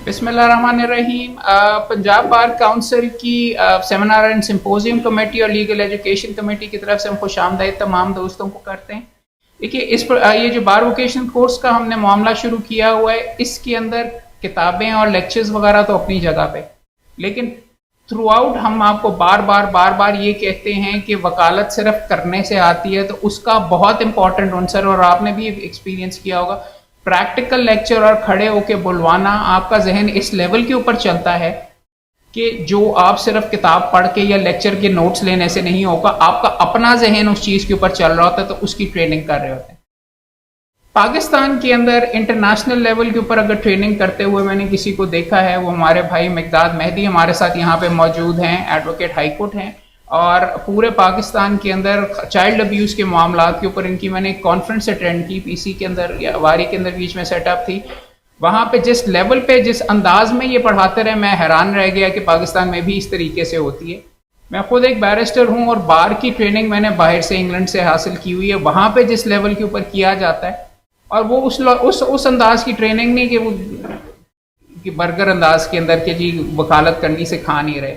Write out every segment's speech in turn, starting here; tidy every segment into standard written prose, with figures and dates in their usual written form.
बिस्मिल्लाहिर्रहमानिर्रहीम। Punjab bar council की seminar and symposium committee और लीगल एजुकेशन कमेटी की तरफ से हम खुशामदीद तमाम दोस्तों को करते हैं। देखिए ये जो बार वोकेशनल कोर्स का हमने मामला शुरू किया हुआ है, इसके अंदर किताबें और लेक्चर्स वगैरह तो अपनी जगह पे, लेकिन थ्रू आउट हम आपको बार बार ये कहते हैं कि वकालत सिर्फ करने से आती है, तो उसका बहुत इंपॉर्टेंट आंसर, और आपने भी एक्सपीरियंस किया होगा, प्रैक्टिकल लेक्चर और खड़े होके बुलवाना। आपका जहन इस लेवल के ऊपर चलता है कि जो आप सिर्फ किताब पढ़ के या लेक्चर के नोट्स लेने से नहीं होगा, आपका अपना जहन उस चीज़ के ऊपर चल रहा होता है, तो उसकी ट्रेनिंग कर रहे होते हैं। पाकिस्तान के अंदर इंटरनेशनल लेवल के ऊपर अगर ट्रेनिंग करते हुए मैंने किसी को देखा है, वो हमारे भाई मिकदाद मेहदी हमारे साथ यहाँ पे मौजूद हैं, एडवोकेट हाई कोर्ट हैं, और पूरे पाकिस्तान के अंदर चाइल्ड अब्यूज़ के मामला के ऊपर इनकी मैंने एक कॉन्फ्रेंस अटेंड की, पीसी के अंदर या वारी के अंदर बीच में सेटअप थी। वहाँ पे जिस लेवल पे जिस अंदाज में ये पढ़ाते रहे, मैं हैरान रह गया कि पाकिस्तान में भी इस तरीके से होती है। मैं खुद एक बैरिस्टर हूँ और बार की ट्रेनिंग मैंने बाहर से इंग्लैंड से हासिल की हुई है। वहाँ पे जिस लेवल के ऊपर किया जाता है, और वो उस अंदाज की ट्रेनिंग नहीं कि वो कि बर्गर अंदाज के अंदर के जी वकालत करनी से खा नहीं रहे।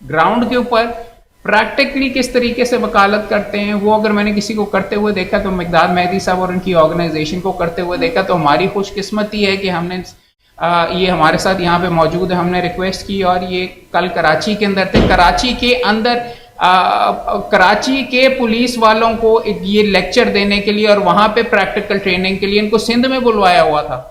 ग्राउंड के ऊपर प्रैक्टिकली किस तरीके से वकालत करते हैं, वो अगर मैंने किसी को करते हुए देखा तो मिकदाद मेहदी साहब और उनकी ऑर्गेनाइजेशन को करते हुए देखा, तो हमारी खुशकिस्मती है कि हमने ये हमारे साथ यहाँ पे मौजूद है। हमने रिक्वेस्ट की और ये कल कराची के अंदर थे। कराची के अंदर कराची के पुलिस वालों को ये लेक्चर देने के लिए और वहाँ पे प्रैक्टिकल ट्रेनिंग के लिए इनको सिंध में बुलवाया हुआ था,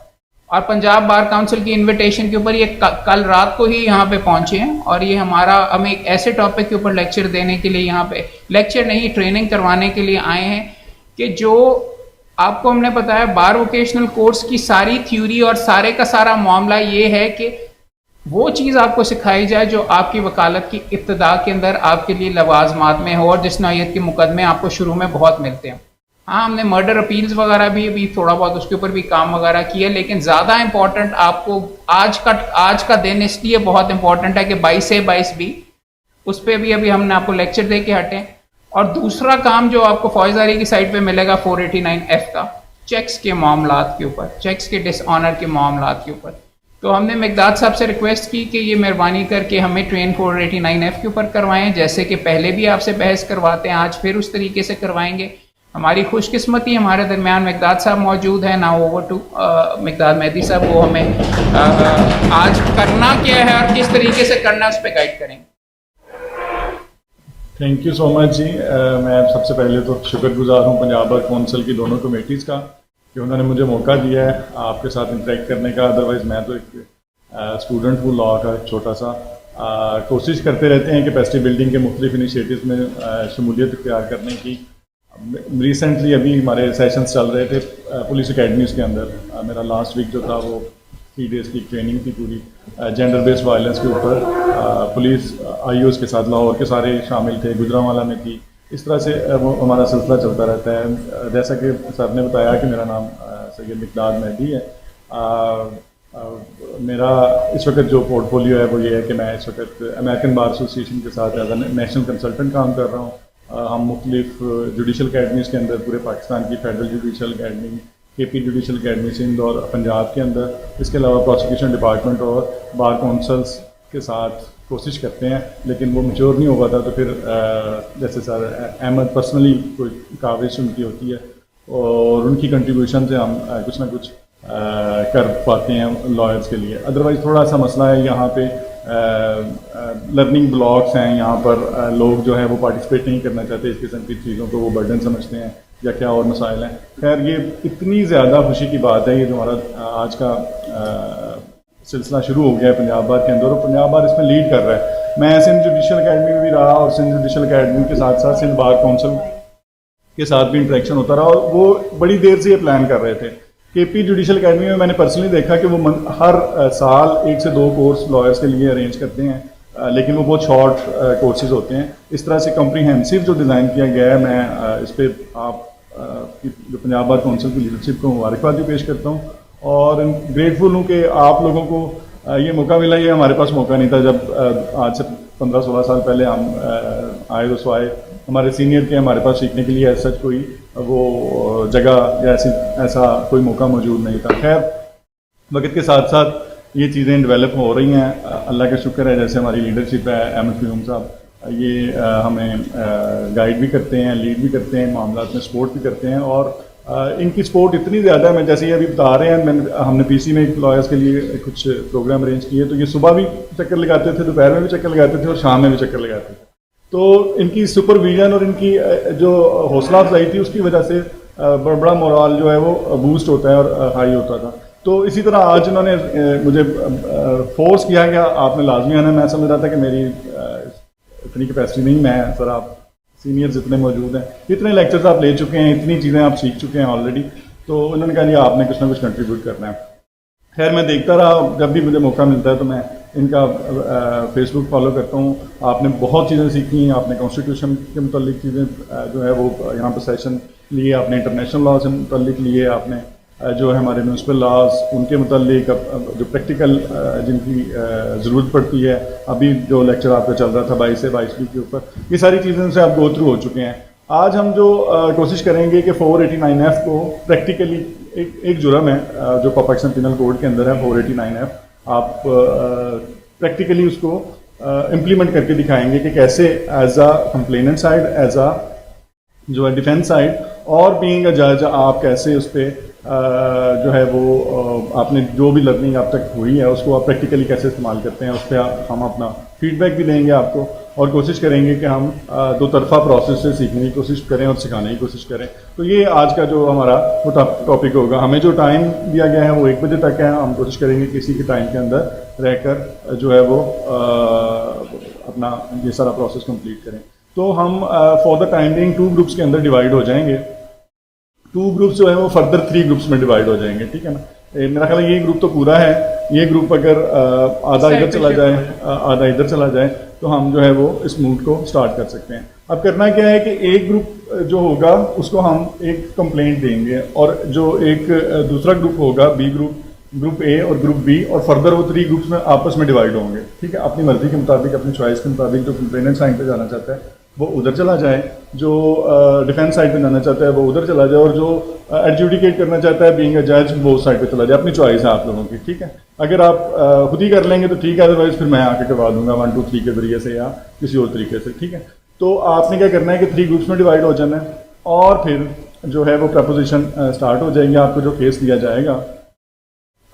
और पंजाब बार काउंसिल की इनविटेशन के ऊपर ये कल रात को ही यहाँ पे पहुंचे हैं, और ये हमें एक ऐसे टॉपिक के ऊपर लेक्चर देने के लिए, यहाँ पे लेक्चर नहीं ट्रेनिंग करवाने के लिए आए हैं कि जो आपको हमने बताया बार वोकेशनल कोर्स की सारी थ्योरी और सारे का सारा मामला ये है कि वो चीज़ आपको सिखाई जाए जो आपकी वकालत की इब्तिदा के अंदर आपके लिए लवाजमात में हो, और जिस नौयत के मुकदमे आपको शुरू में बहुत मिलते हैं। हाँ, हमने मर्डर अपील्स वगैरह भी थोड़ा बहुत उसके ऊपर भी काम वगैरह किया, लेकिन ज़्यादा इंपॉर्टेंट आपको आज का दिन इसलिए बहुत इंपॉर्टेंट है कि 22 से 22 भी उस पर भी अभी हमने आपको लेक्चर दे के हटे। और दूसरा काम जो आपको फौजदारी की साइड पे मिलेगा 489F का, चेक्स के मामलात के ऊपर, चेक्स के डिसऑनर के मामलात के ऊपर। तो हमने मिकदाद साहब से रिक्वेस्ट की कि ये मेहरबानी करके हमें ट्रेन 489F के ऊपर करवाएं, जैसे कि पहले भी आपसे बहस करवाते हैं, आज फिर उस तरीके से करवाएंगे। हमारी खुशकिस्मती हमारे दरमियान मिकदाद साहब मौजूद हैं। Now over to Miqdad Mehdi साहब, वो हमें आज करना क्या है और किस तरीके से करना है उस पर गाइड करेंगे। थैंक यू सो मच जी। मैं सबसे पहले तो शुक्रगुजार हूँ पंजाब बार काउंसिल की दोनों कमेटीज़ का कि उन्होंने मुझे मौका दिया है आपके साथ इंटरेक्ट करने का। अदरवाइज़ मैं तो एक स्टूडेंट हूँ लॉ का, छोटा सा। कोशिश करते रहते हैं कैपेसिटी बिल्डिंग के मुख्तलिफ इनिशिएटिव्स में शमूलियत इख्तियार करने की। रिसेंटली अभी हमारे सेशंस चल रहे थे पुलिस अकेडमीज़ के अंदर। मेरा लास्ट वीक जो था वो 3 डेज़ की ट्रेनिंग थी पूरी जेंडर बेस्ड वायलेंस के ऊपर। पुलिस IOs के साथ लाहौर के सारे शामिल थे, गुजरांवाला में थी। इस तरह से हमारा सिलसिला चलता रहता है। जैसा कि सर ने बताया कि मेरा नाम सैयद मिकदाद मेहदी है। मेरा इस वक्त जो पोर्टफोलियो है वो ये है कि मैं इस वक्त अमेरिकन बार एसोसिएशन के साथ एज ए नेशनल कंसल्टेंट काम कर रहा हूँ। हम मुख्तलिफ जुडिशल अकेडमीज़ के अंदर पूरे पाकिस्तान की federal judicial academy, KP judicial academy Sindh और पंजाब के अंदर, इसके अलावा प्रोसिक्यूशन डिपार्टमेंट और बार काउंसिल्स के साथ कोशिश करते हैं, लेकिन वो मैच्योर नहीं हो पाता। तो फिर जैसे सर अहमद पर्सनली कोई काविश उनकी होती है और उनकी कंट्रीब्यूशन से हम कुछ ना कुछ कर पाते हैं लॉयर्स के लिए। अदरवाइज़ थोड़ा सा मसला है यहाँ पे, लर्निंग ब्लॉक्स हैं यहाँ पर। लोग जो है वो पार्टिसिपेट नहीं करना चाहते इस किस्म की चीज़ों को, वो बर्डन समझते हैं या क्या और मसाइल हैं। खैर, ये इतनी ज़्यादा खुशी की बात है, ये जो हमारा आज का सिलसिला शुरू हो गया है पंजाब बार के अंदर, और पंजाब बार इसमें लीड कर रहा है। मैं सिंध जुडिशल अकेडमी में भी रहा और सिंध जुडिशल अकेडमी के साथ साथ सिंध बार काउंसिल के साथ भी इंटरेक्शन होता रहा, और वो बड़ी देर से ये प्लान कर रहे थे। KP जुडिशल अकेडमी में मैंने पर्सनली देखा कि वो हर साल 1 से 2 कोर्स लॉयर्स के लिए अरेंज करते हैं, लेकिन वो बहुत शॉर्ट कोर्सेज होते हैं। इस तरह से कम्प्रीहेंसिव जो डिज़ाइन किया गया है, मैं इस पर आप जो पंजाब बार काउंसिल की लीडरशिप को मुबारकबाद भी पेश करता हूँ, और ग्रेटफुल हूँ कि आप लोगों को ये मौका मिला। ये हमारे पास मौका नहीं था जब आज से 15-16 साल पहले हम आए तो आए। हमारे सीनियर के हमारे पास सीखने के लिए ऐसा कोई वो जगह या ऐसा कोई मौका मौजूद नहीं था। खैर, वक्त के साथ साथ ये चीज़ें डेवलप हो रही हैं। अल्लाह का शुक्र है, जैसे हमारी लीडरशिप है अहमद फ़यूम साहब, ये हमें गाइड भी करते हैं, लीड भी करते हैं, मामलात में सपोर्ट भी करते हैं। और इनकी सपोर्ट इतनी ज़्यादा है, मैं जैसे ये अभी बता रहे हैं, हमने पीसी में लॉयर्स के लिए कुछ प्रोग्राम अरेंज किए, तो ये सुबह भी चक्कर लगाते थे, दोपहर में भी चक्कर लगाते थे और शाम में भी चक्कर लगाते थे। तो इनकी सुपरविजन और इनकी जो हौसला अफजाई थी, उसकी वजह से बड़ा मोराल जो है वो बूस्ट होता है और हाई होता था। तो इसी तरह आज इन्होंने मुझे फोर्स किया कि आपने लाजमी आना। मैं समझ रहा था कि मेरी इतनी कैपेसिटी नहीं, मैं सर आप सीनियर्स जितने मौजूद हैं, इतने लेक्चर्स आप ले चुके हैं, इतनी चीज़ें आप सीख चुके हैं ऑलरेडी, तो उन्होंने कहा लिया आपने कुछ ना कुछ कंट्रीब्यूट करना है। खैर मैं देखता रहा, जब भी मुझे मौका मिलता है तो मैं इनका फेसबुक फॉलो करता हूँ। आपने बहुत चीज़ें सीखी हैं, आपने कॉन्स्टिट्यूशन के मुतालिक चीज़ें जो है वो यहाँ पर सेशन लिए, आपने इंटरनेशनल लॉ से मुतालिक लिए, आपने जो है हमारे म्यूनसिपल लॉज उनके मुतालिक जो प्रैक्टिकल जिनकी ज़रूरत पड़ती है, अभी जो लेक्चर आपका चल रहा था 22 से 22 के ऊपर, ये सारी चीज़ें से आप गो थ्रू हो चुके हैं। आज हम जो कोशिश करेंगे कि 489F को प्रैक्टिकली एक जुर्म है जो पाकिस्तान पिनल कोड के अंदर है 489F, आप प्रैक्टिकली उसको इम्प्लीमेंट करके दिखाएंगे कि कैसे as a complainant side, as a जो है डिफेंस साइड और बीइंग अ जज आप कैसे उस पर जो है वो आपने जो भी लर्निंग आप तक हुई है उसको आप प्रैक्टिकली कैसे इस्तेमाल करते हैं, उस पर हम अपना फीडबैक भी देंगे आपको और कोशिश करेंगे कि हम दो तरफा प्रोसेस से सीखने की कोशिश करें और सिखाने की कोशिश करें। तो ये आज का जो हमारा वो टॉपिक होगा। हमें जो टाइम दिया गया है वो 1 बजे तक है। हम कोशिश करेंगे किसी के टाइम के अंदर रहकर जो है वो अपना ये सारा प्रोसेस कंप्लीट करें। तो हम for the time being 2 groups के अंदर डिवाइड हो जाएंगे। 2 ग्रुप्स जो है वो फर्दर 3 ग्रुप्स में डिवाइड हो जाएंगे, ठीक है ना। मेरा ख्याल है ये ग्रुप तो पूरा है, ये ग्रुप अगर आधा इधर चला जाए, आधा इधर चला जाए, तो हम जो है वो इस मूड को स्टार्ट कर सकते हैं। अब करना क्या है कि एक ग्रुप जो होगा उसको हम एक कंप्लेंट देंगे और जो एक दूसरा ग्रुप होगा बी ग्रुप ए और ग्रुप बी, और फर्दर वो 3 ग्रुप्स में आपस में डिवाइड होंगे, ठीक है। अपनी मर्जी के मुताबिक, अपनी चॉइस के मुताबिक जो कंप्लेनेंट साइड पे जाना चाहता है वो उधर चला जाए, जो डिफेंस साइड पे जाना चाहता है वो उधर चला जाए, और जो एडजुडिकेट करना चाहता है बीइंग अ जज वो साइड पे चला जाए। अपनी चॉइस है आप लोगों की, ठीक है। अगर आप खुद ही कर लेंगे तो ठीक है, अदरवाइज फिर मैं आके करवा दूंगा 1 2 3 के जरिए से या किसी और तरीके से, ठीक है। तो आपने क्या करना है कि 3 ग्रुप्स में डिवाइड हो जाना है और फिर जो है वो प्रपोजिशन स्टार्ट हो जाएंगे। आपको जो केस दिया जाएगा,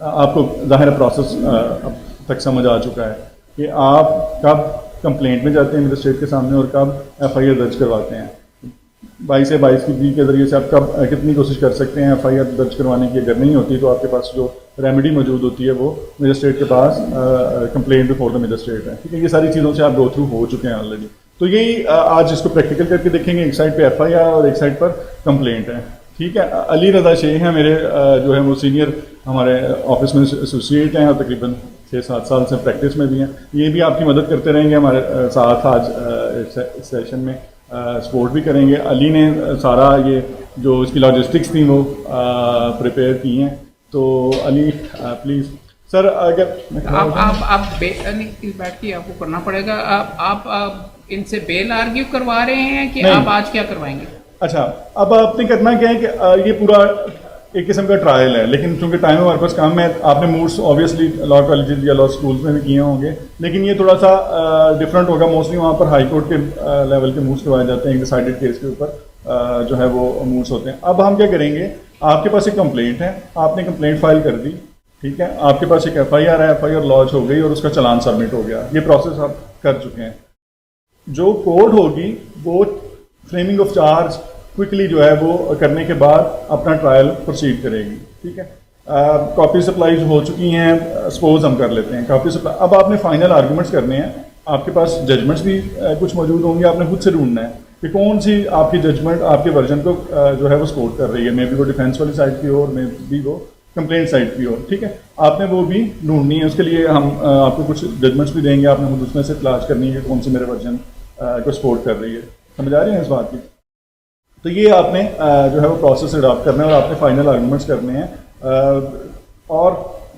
आपको ज़ाहिर प्रोसेस अब तक समझ आ चुका है कि आप कब कंप्लेंट में जाते हैं मजिस्ट्रेट के सामने और कब FIR दर्ज करवाते हैं। 22 से 22 की बी के ज़रिए से आप कब कितनी कोशिश कर सकते हैं FIR दर्ज करवाने की। अगर नहीं होती तो आपके पास जो रेमेडी मौजूद होती है वो मजिस्ट्रेट के पास कंप्लेंट बिफोर द मजिस्ट्रेट है, ठीक है। ये सारी चीज़ों से आप गो थ्रू हो चुके हैं ऑलरेडी। तो यही आज इसको प्रैक्टिकल करके देखेंगे। एक साइड पे FIR और एक साइड पर कंप्लेंट है, ठीक है। अली रज़ा शेख हैं मेरे जो है वो सीनियर हमारे ऑफिस में एसोसिएट हैं और तकरीबन 6-7 साल से प्रैक्टिस में भी हैं। ये भी आपकी मदद करते रहेंगे हमारे साथ। आज इस सेशन में सपोर्ट भी करेंगे। अली ने सारा ये जो इसकी लॉजिस्टिक्स थी वो प्रिपेयर की हैं। तो अली प्लीज़ सर, अगर आप बैठ के आपको करना पड़ेगा। आप इनसे बेल आर्ग्यू करवा रहे हैं कि आप आज क्या करवाएंगे? अच्छा, अब आपने करना क्या है कि ये पूरा एक किस्म का ट्रायल है, लेकिन चूंकि टाइम हमारे पास कम है, आपने मूड्स ऑब्वियसली लॉ कॉलेजेस या लॉ स्कूल्स में भी किए होंगे, लेकिन ये थोड़ा सा डिफरेंट होगा। मोस्टली वहाँ पर हाई कोर्ट के लेवल के मूड्स करवाए जाते हैं, एक डिसाइडेड केस के ऊपर जो है वो मूड्स होते हैं। अब हम क्या करेंगे, आपके पास एक कंप्लेंट है, आपने कंप्लेंट फाइल कर दी, ठीक है। आपके पास एक FIR है, FIR लॉन्च हो गई और उसका चालान सबमिट हो गया। ये प्रोसेस आप कर चुके हैं। जो कोर्ट होगी वो फ्रेमिंग ऑफ चार्ज क्विकली जो है वो करने के बाद अपना ट्रायल प्रोसीड करेगी, ठीक है। कॉपी सप्लाईज हो चुकी हैं, सपोज हम कर लेते हैं कॉपी सप्लाई। अब आपने फाइनल आर्गूमेंट्स करने हैं, आपके पास जजमेंट्स भी कुछ मौजूद होंगे। आपने खुद से ढूंढना है कि कौन सी आपकी जजमेंट आपके वर्जन को जो है वो सपोर्ट कर रही है। मे बी वो डिफेंस वाली साइड की हो और मे बी वो कंप्लेंट साइड की हो, ठीक है। आपने वो भी ढूंढनी है। उसके लिए हम आपको कुछ जजमेंट्स भी देंगे, आपने खुद उसमें से तलाश करनी है कौन सी मेरे वर्जन को सपोर्ट कर रही है। समझ आ रही है इस बात की? तो ये आपने जो है वो प्रोसेस अडॉप्ट करना है और आपने फाइनल आर्गूमेंट्स करने हैं। और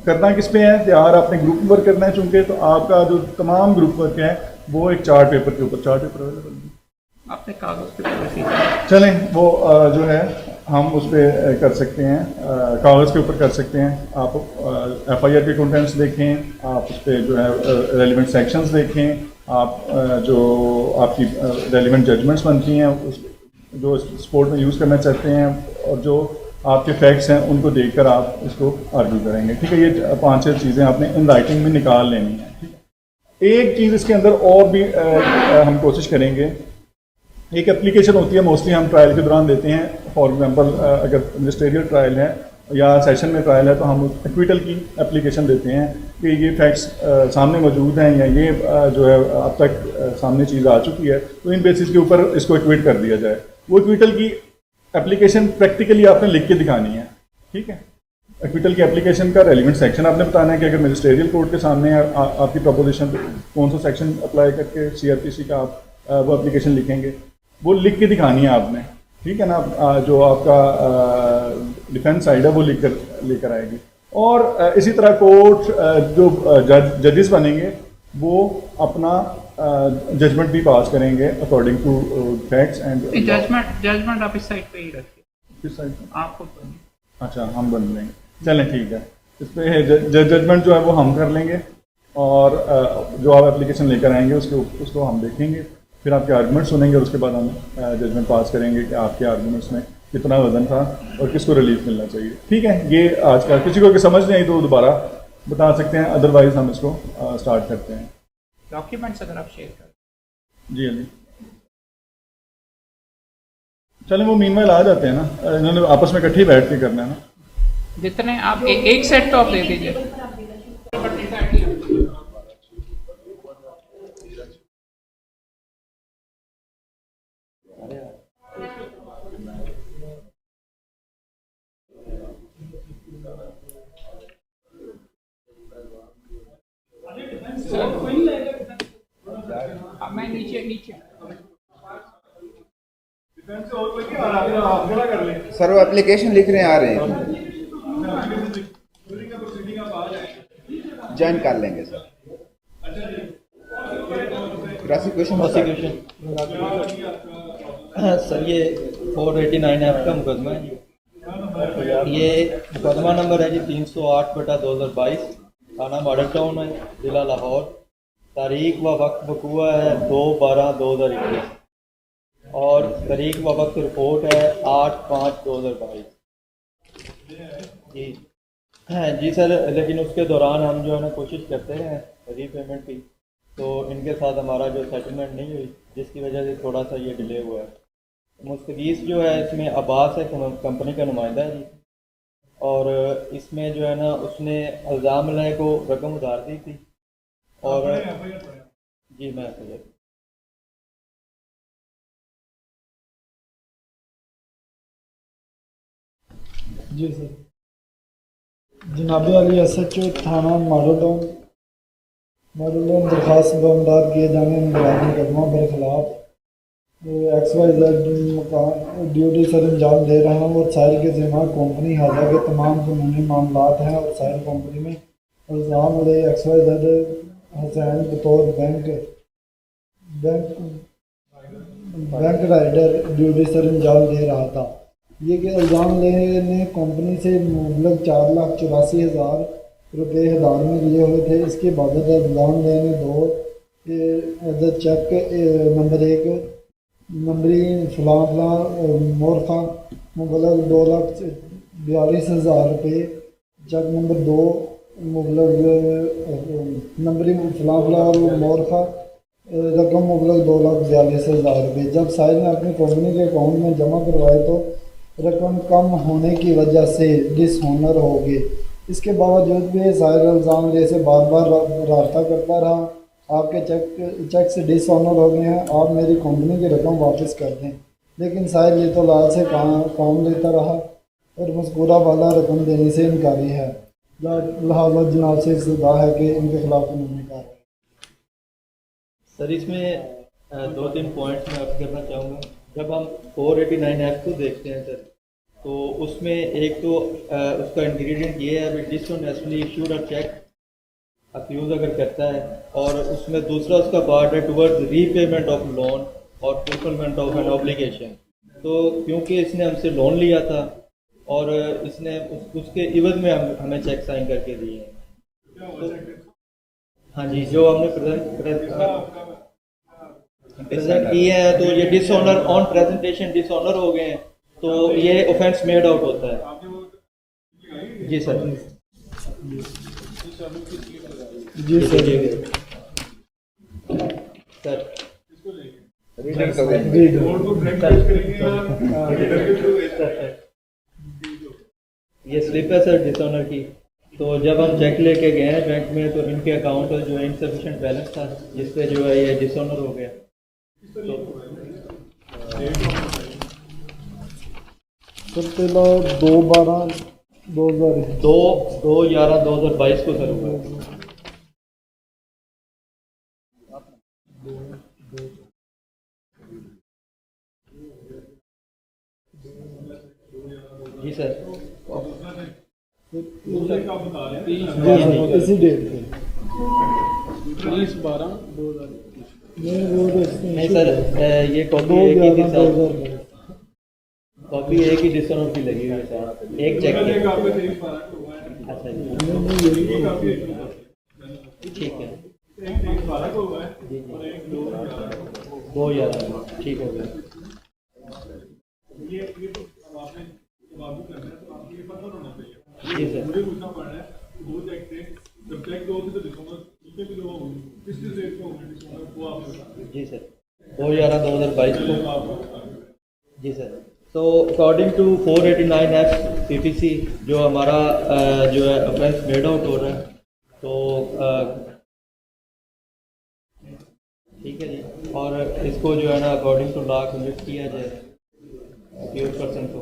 करना किस पे है, तैयार आपने ग्रुप वर्क करना है। चूंकि तो आपका जो तमाम ग्रुप वर्क है वो एक चार्ट पेपर के ऊपर, चार्ट पेपर अवेलेबल आपने कागज पे चलें वो जो है हम उस पर कर सकते हैं, कागज़ के ऊपर कर सकते हैं। आप FIR के कंटेंट्स देखें, आप उस पर जो है रेलिवेंट सेक्शंस देखें, आप जो आपकी रेलिवेंट जजमेंट्स बनती हैं उस जो स्पोर्ट में यूज़ करना चाहते हैं, और जो आपके फैक्ट्स हैं उनको देखकर आप इसको आर्ग्यू करेंगे। ठीक है, ये 5-6 चीज़ें आपने इन राइटिंग में निकाल लेनी है। ठीक है, एक चीज़ इसके अंदर और भी हम कोशिश करेंगे। एक एप्लीकेशन होती है, मोस्टली हम ट्रायल के दौरान देते हैं। फॉर एग्जांपल अगर मिनिस्टेरियल ट्रायल है या सेशन में ट्रायल है तो हम एक्विटल की एप्लीकेशन देते हैं कि ये फैक्ट्स सामने मौजूद हैं या ये जो है अब तक सामने चीज़ आ चुकी है, तो इन बेसिस के ऊपर इसको एक्विट कर दिया जाए। वो एक्विटल की एप्लीकेशन प्रैक्टिकली आपने लिख के दिखानी है। ठीक है, एक्विटल की एप्लीकेशन का रेलिवेंट सेक्शन आपने बताना है कि अगर मिनिस्टेरियल कोर्ट के सामने आपकी प्रपोजिशन कौन सा सेक्शन अप्लाई करके CRPC का आप वो एप्लीकेशन लिखेंगे, वो लिख के दिखानी है आपने। ठीक है ना, जो आपका डिफेंस साइड है वो लेकर आएगी। और इसी तरह कोर्ट जो जजेस बनेंगे वो अपना जजमेंट भी पास करेंगे according to facts and judgement आप इस साइड पे ही रखिए। किस साइड? आप खुद बनिए। अच्छा, हम बन लेंगे, चलें ठीक है। इस पर जजमेंट जो है वो हम कर लेंगे, और जो आप एप्लीकेशन लेकर आएंगे उसको हम देखेंगे, फिर आपके आर्गूमेंट सुनेंगे और उसके बाद हम जजमेंट पास करेंगे कि आपके आर्गूमेंट्स में कितना वजन था और किसको रिलीफ मिलना चाहिए। ठीक है, ये आज का किसी को समझ नहीं आई तो दोबारा बता सकते हैं, अदरवाइज हम इसको स्टार्ट करते हैं। डॉक्यूमेंट्स अगर आप शेयर करें। जी अली, चलें वो मीनवाइल आ जाते हैं ना, इन्होंने आपस में इकट्ठे बैठ के करना है ना। जितने आप एक सेट तो आप दे दीजिए। अब मैं नीचे सर वो एप्लीकेशन लिख रहे हैं, आ रहे हैं, ज्वाइन कर लेंगे सर। प्रोसिक्यूशन सर ये 489F का मुकदमा है जी। ये मुकदमा नंबर है जी 308/2022, थाना मॉडल टाउन है, जिला लाहौर। तारीख व वक्त वकूआ है 2/12/2021 और तारीख व वक्त रिपोर्ट है 8/5/2022 जी। जी सर, लेकिन उसके दौरान हम जो है ना कोशिश करते हैं रीपेमेंट की, तो इनके साथ हमारा जो सेटलमेंट नहीं हुई, जिसकी वजह से थोड़ा सा ये डिले हुआ है। मुस्तगीस जो है इसमें अब्बास है, कंपनी का नुमाइंदा है जी, और इसमें जो है ना उसने इल्ज़ाम लगाए को रकम उधार दी थी, और जी मैं जी सर, जनाब अली SHO थाना मॉडल टाउन दरख्वास्त बमदार किए जाने मुकदमा बर खिलाफ XYZ मकान ड्यूटी सर अंजाम दे रहा हूँ, और साहिल के ज़िम्मा कंपनी हाजा के तमाम कानूनी मामलात हैं, और साहिल कंपनी में इल्ज़ाम XYZ हुसैन बतौर बैंक राइडर ड्यूटी सर अंजाम दे रहा था। ये कि इल्ज़ाम लेने कंपनी से मुबलग 4,84,000 रुपये हदार में लिए हुए थे। इसके बावजूद इल्ज़ाम लेने दो चेक नंबर 1 नंबरी फलां मोरखा मुबलग 2,42,000 रुपये, चेक नंबर 2 मुबलग नंबरी फलां मोरखा रकम मुबलग 2,42,000 रुपये। जब साहिल ने अपनी कंपनी के अकाउंट में जमा करवाए तो रकम कम होने की वजह से डिसऑनर हो गए। इसके बावजूद भी साहिल इल्ज़ाम ले से बार बार रास्ता करता रहा, आपके चेक से डिसऑनर हो गए हैं, आप मेरी कंपनी की रकम वापस कर दें। लेकिन साहिल ये तो लाल से काम लेता रहा और मज़कूरा वाला रकम देने से इनकारी है। लिहाजा जनाब से इस्तदा है कि इनके खिलाफ कानूनी कार्रवाई। सर इसमें 2-3 पॉइंट्स मैं अर्ज करना चाहूँगा। जब हम 489F को देखते हैं सर, तो उसमें एक तो उसका इंग्रेडिएंट ये है dishonestly issued a cheque accused अगर करता है, और उसमें दूसरा उसका पार्ट है टुवर्ड्स रीपेमेंट ऑफ लोन और फुलफिलमेंट ऑफ एन ऑब्लिगेशन। तो क्योंकि इसने हमसे लोन लिया था और इसने उसके इवज में हमें चेक साइन करके दिए हैं। तो हाँ जी, जो हमने प्रेजेंट किए हैं, तो ये डिसऑनर ऑन प्रेजेंटेशन डिसऑनर हो गए हैं, तो ये ऑफेंस मेड आउट होता है। जी sir. Ji sir. Sir reader का भी ये स्लिप है सर डिसऑनर की। तो जब हम चेक लेके गए हैं बैंक में, तो इनके अकाउंट में जो है इनसफिशिएंट बैलेंस था, जिससे जो है ये डिसऑनर हो गया। सर पहला 2/12/2021 2/11/2022 को सर हुआ। जी सर। जी सर, इसी डेट पे 30/12/2021। नहीं वो तो नहीं सर, ये कॉपी एक ही थी सर, 2/11/2022 कॉपी एक ही डिसऑनर की लगी हुई है सर, एक चेक की। अच्छा जी, ठीक है। जी जी, 2/11 ठीक हो गया। जी सर। जी सर, 2/11/2022 को। जी सर। तो अकॉर्डिंग टू 489 एफ पीपीसी जो हमारा जो है ऑफेंस मेड आउट हो रहा है, तो ठीक है जी, और इसको जो है ना अकॉर्डिंग टू लॉ कन्विक्ट किया जाए अक्यूज पर्सन को।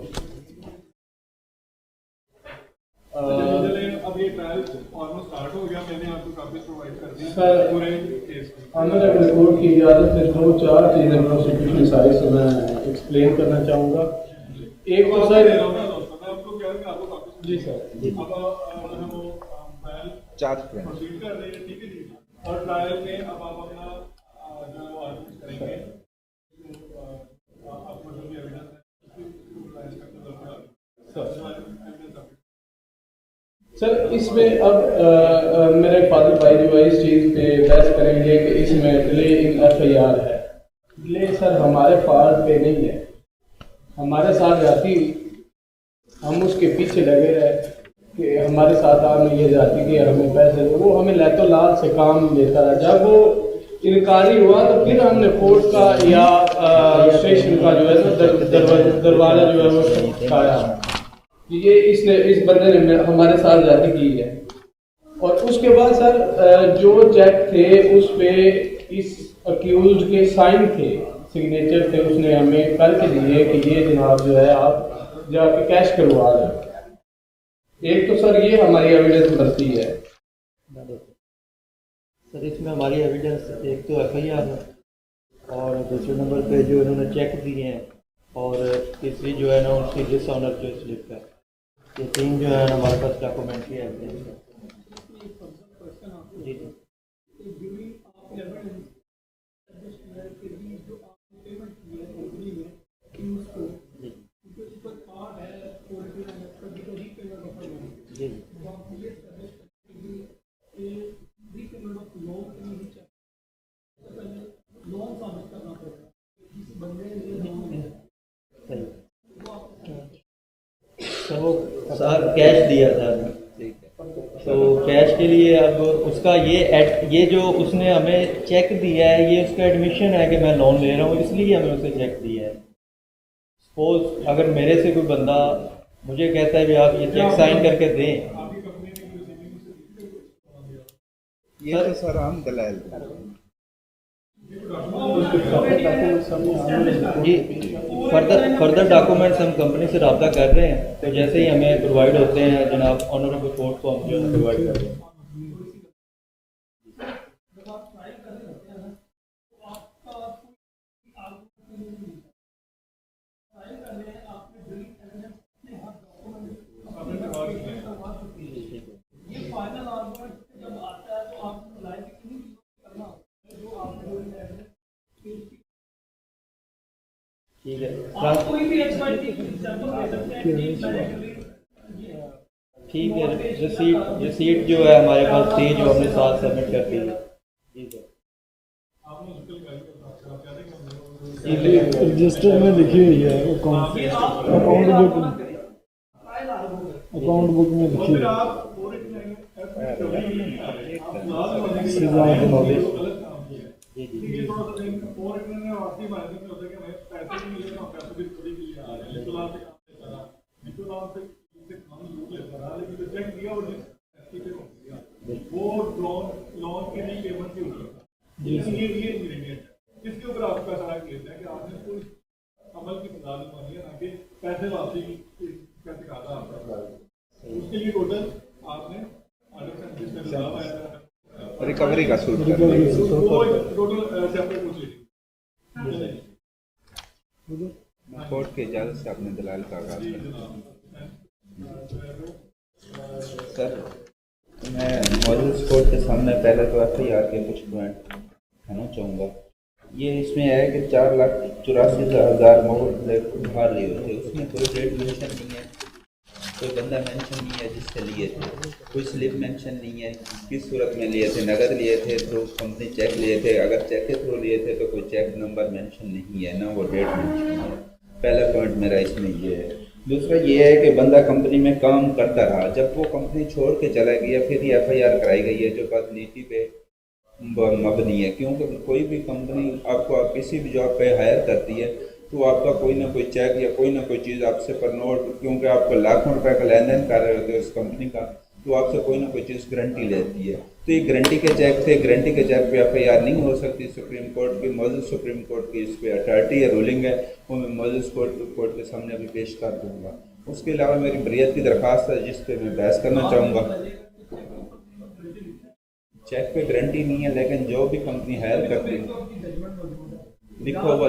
अब ये ट्रायल ऑलमोस्ट स्टार्ट हो गया, मैंने आपको काफी प्रोवाइड कर दी सर, पूरे केस में। ऑनरेबल कोर्ट की इजाज़त से 2-4 चीज़ें प्रोसिक्यूशन साइड से मैं एक्सप्लेन करना चाहूँगा। एक तो सर, मैं आपको क्या है कि आपको काफी जी सर, अब हम वो ट्रायल चार्ज पे प्रोसीड कर रहे हैं, ठीक है जी। और ट्रायल में अब आप अपना जो है वो आर्ग्यूमेंट करेंगे, तो आपको जो भी एविडेंस है सर इसमें अब मेरे फादर भाई जो है इस चीज़ पे बहस करेंगे कि इसमें डिले इन FIR है। डिले सर हमारे फॉल्ट पे नहीं है, हमारे साथ जाती हम उसके पीछे लगे रहे कि हमारे साथ आपने ये जाती कि हमें पैसे दो, वो हमें लैतो लाल से काम लेता रहा। जब वो इनकारी हुआ तो फिर हमने कोर्ट का या स्टेशन का जो है ना दरवाजा जो है वो खटखटाया। ये इसने इस बंदे ने हमारे साथ जाती की है। और उसके बाद सर जो चेक थे उस पे इस अक्यूज के साइन थे, सिग्नेचर थे, उसने हमें करके दिए कि ये जनाब जो है आप जाके कैश करवा लें। एक तो सर ये हमारी एविडेंस बनती है। सर इसमें हमारी एविडेंस एक तो FIR है, और दूसरे नंबर पे जो इन्होंने चेक दिए हैं, और तीसरी जो है ना उसकी डिसऑनर जो स्लिप है। ये तीन जो है ना हमारे पास डॉक्यूमेंट्री एविडेंस है। जी जी। जी जी। सर वो सर कैश दिया था, तो कैश के लिए अब उसका ये जो उसने हमें चेक दिया है, ये उसका एडमिशन है कि मैं लोन ले रहा हूँ, इसलिए हमें उसे चेक दिया है। सपोज अगर मेरे से कोई बंदा मुझे कहता है भी आप ये चेक साइन करके दें, ये तो सर हम दलाल जी फर्दर डॉक्यूमेंट्स हम कंपनी से रब्ता कर रहे हैं, तो जैसे ही हमें प्रोवाइड होते हैं जनाब ऑनरेबल कोर्ट को हम जो है प्रोवाइड कर रहे हैं। ठीक है ठीक है, रिसीट जो है हमारे पास थी, जो हमने साथ सबमिट कर दी। ठीक है, रजिस्टर में लिखी हुई है अकाउंट बुक में लिखी हुई है। इसके ऊपर आपका सारा केस है कि आपने कोई अमल की बंदा नहीं मानी है, ना कि पैसे वापसी का तकाजा आपका। उसके लिए टोटल आपने रिकवरी का सूट टोटल सेपरेट कुछ कोर्ट के इजाजत से आपने दलाल का आगाज किया। सर, मैं मौजूद कोर्ट के सामने पहले तो FIR के कुछ पॉइंट कहना चाहूँगा। ये इसमें है कि 4,84,000 मोबाइल उधार लिए हुए थे, उसमें कोई डेट मेंशन नहीं है, कोई बंदा मेंशन नहीं है जिससे लिए थे, कोई स्लिप मेंशन नहीं है, किस सूरत में लिए थे, नगद लिए थे, थ्रू कंपनी चेक लिए थे, अगर चेक के थ्रू लिए थे तो कोई चेक नंबर मेंशन नहीं है, ना वो डेट मेंशन है। पहला पॉइंट मेरा इसमें ये है। दूसरा ये है कि बंदा कंपनी में काम करता रहा, जब वो कंपनी छोड़ के चला गया फिर ये FIR कराई गई है, जो बदनीति पे मबनी है। क्योंकि कोई भी कंपनी आपको किसी भी जॉब पे हायर करती है तो आपका कोई ना कोई चेक या कोई ना कोई चीज़ आपसे पर नोट, क्योंकि आप लाखों रुपए का लेन देन कर रहे होते हो उस कंपनी का, तो आपसे कोई ना कोई चीज़ गारंटी लेती है। तो ये गारंटी के चेक थे, गारंटी के चेक पे FIR नहीं हो सकती। सुप्रीम कोर्ट की मौजूद सुप्रीम कोर्ट की इस पर अथॉरिटी है, रूलिंग है, वो मैं मौजूद कोर्ट के सामने अभी पेश कर दूँगा। उसके अलावा मेरी बरियत की दरख्वास्त है जिस पे मैं बहस करना चाहूँगा। चेक पे गारंटी नहीं है, लेकिन जो भी कंपनी हायर करती है लिखो हुआ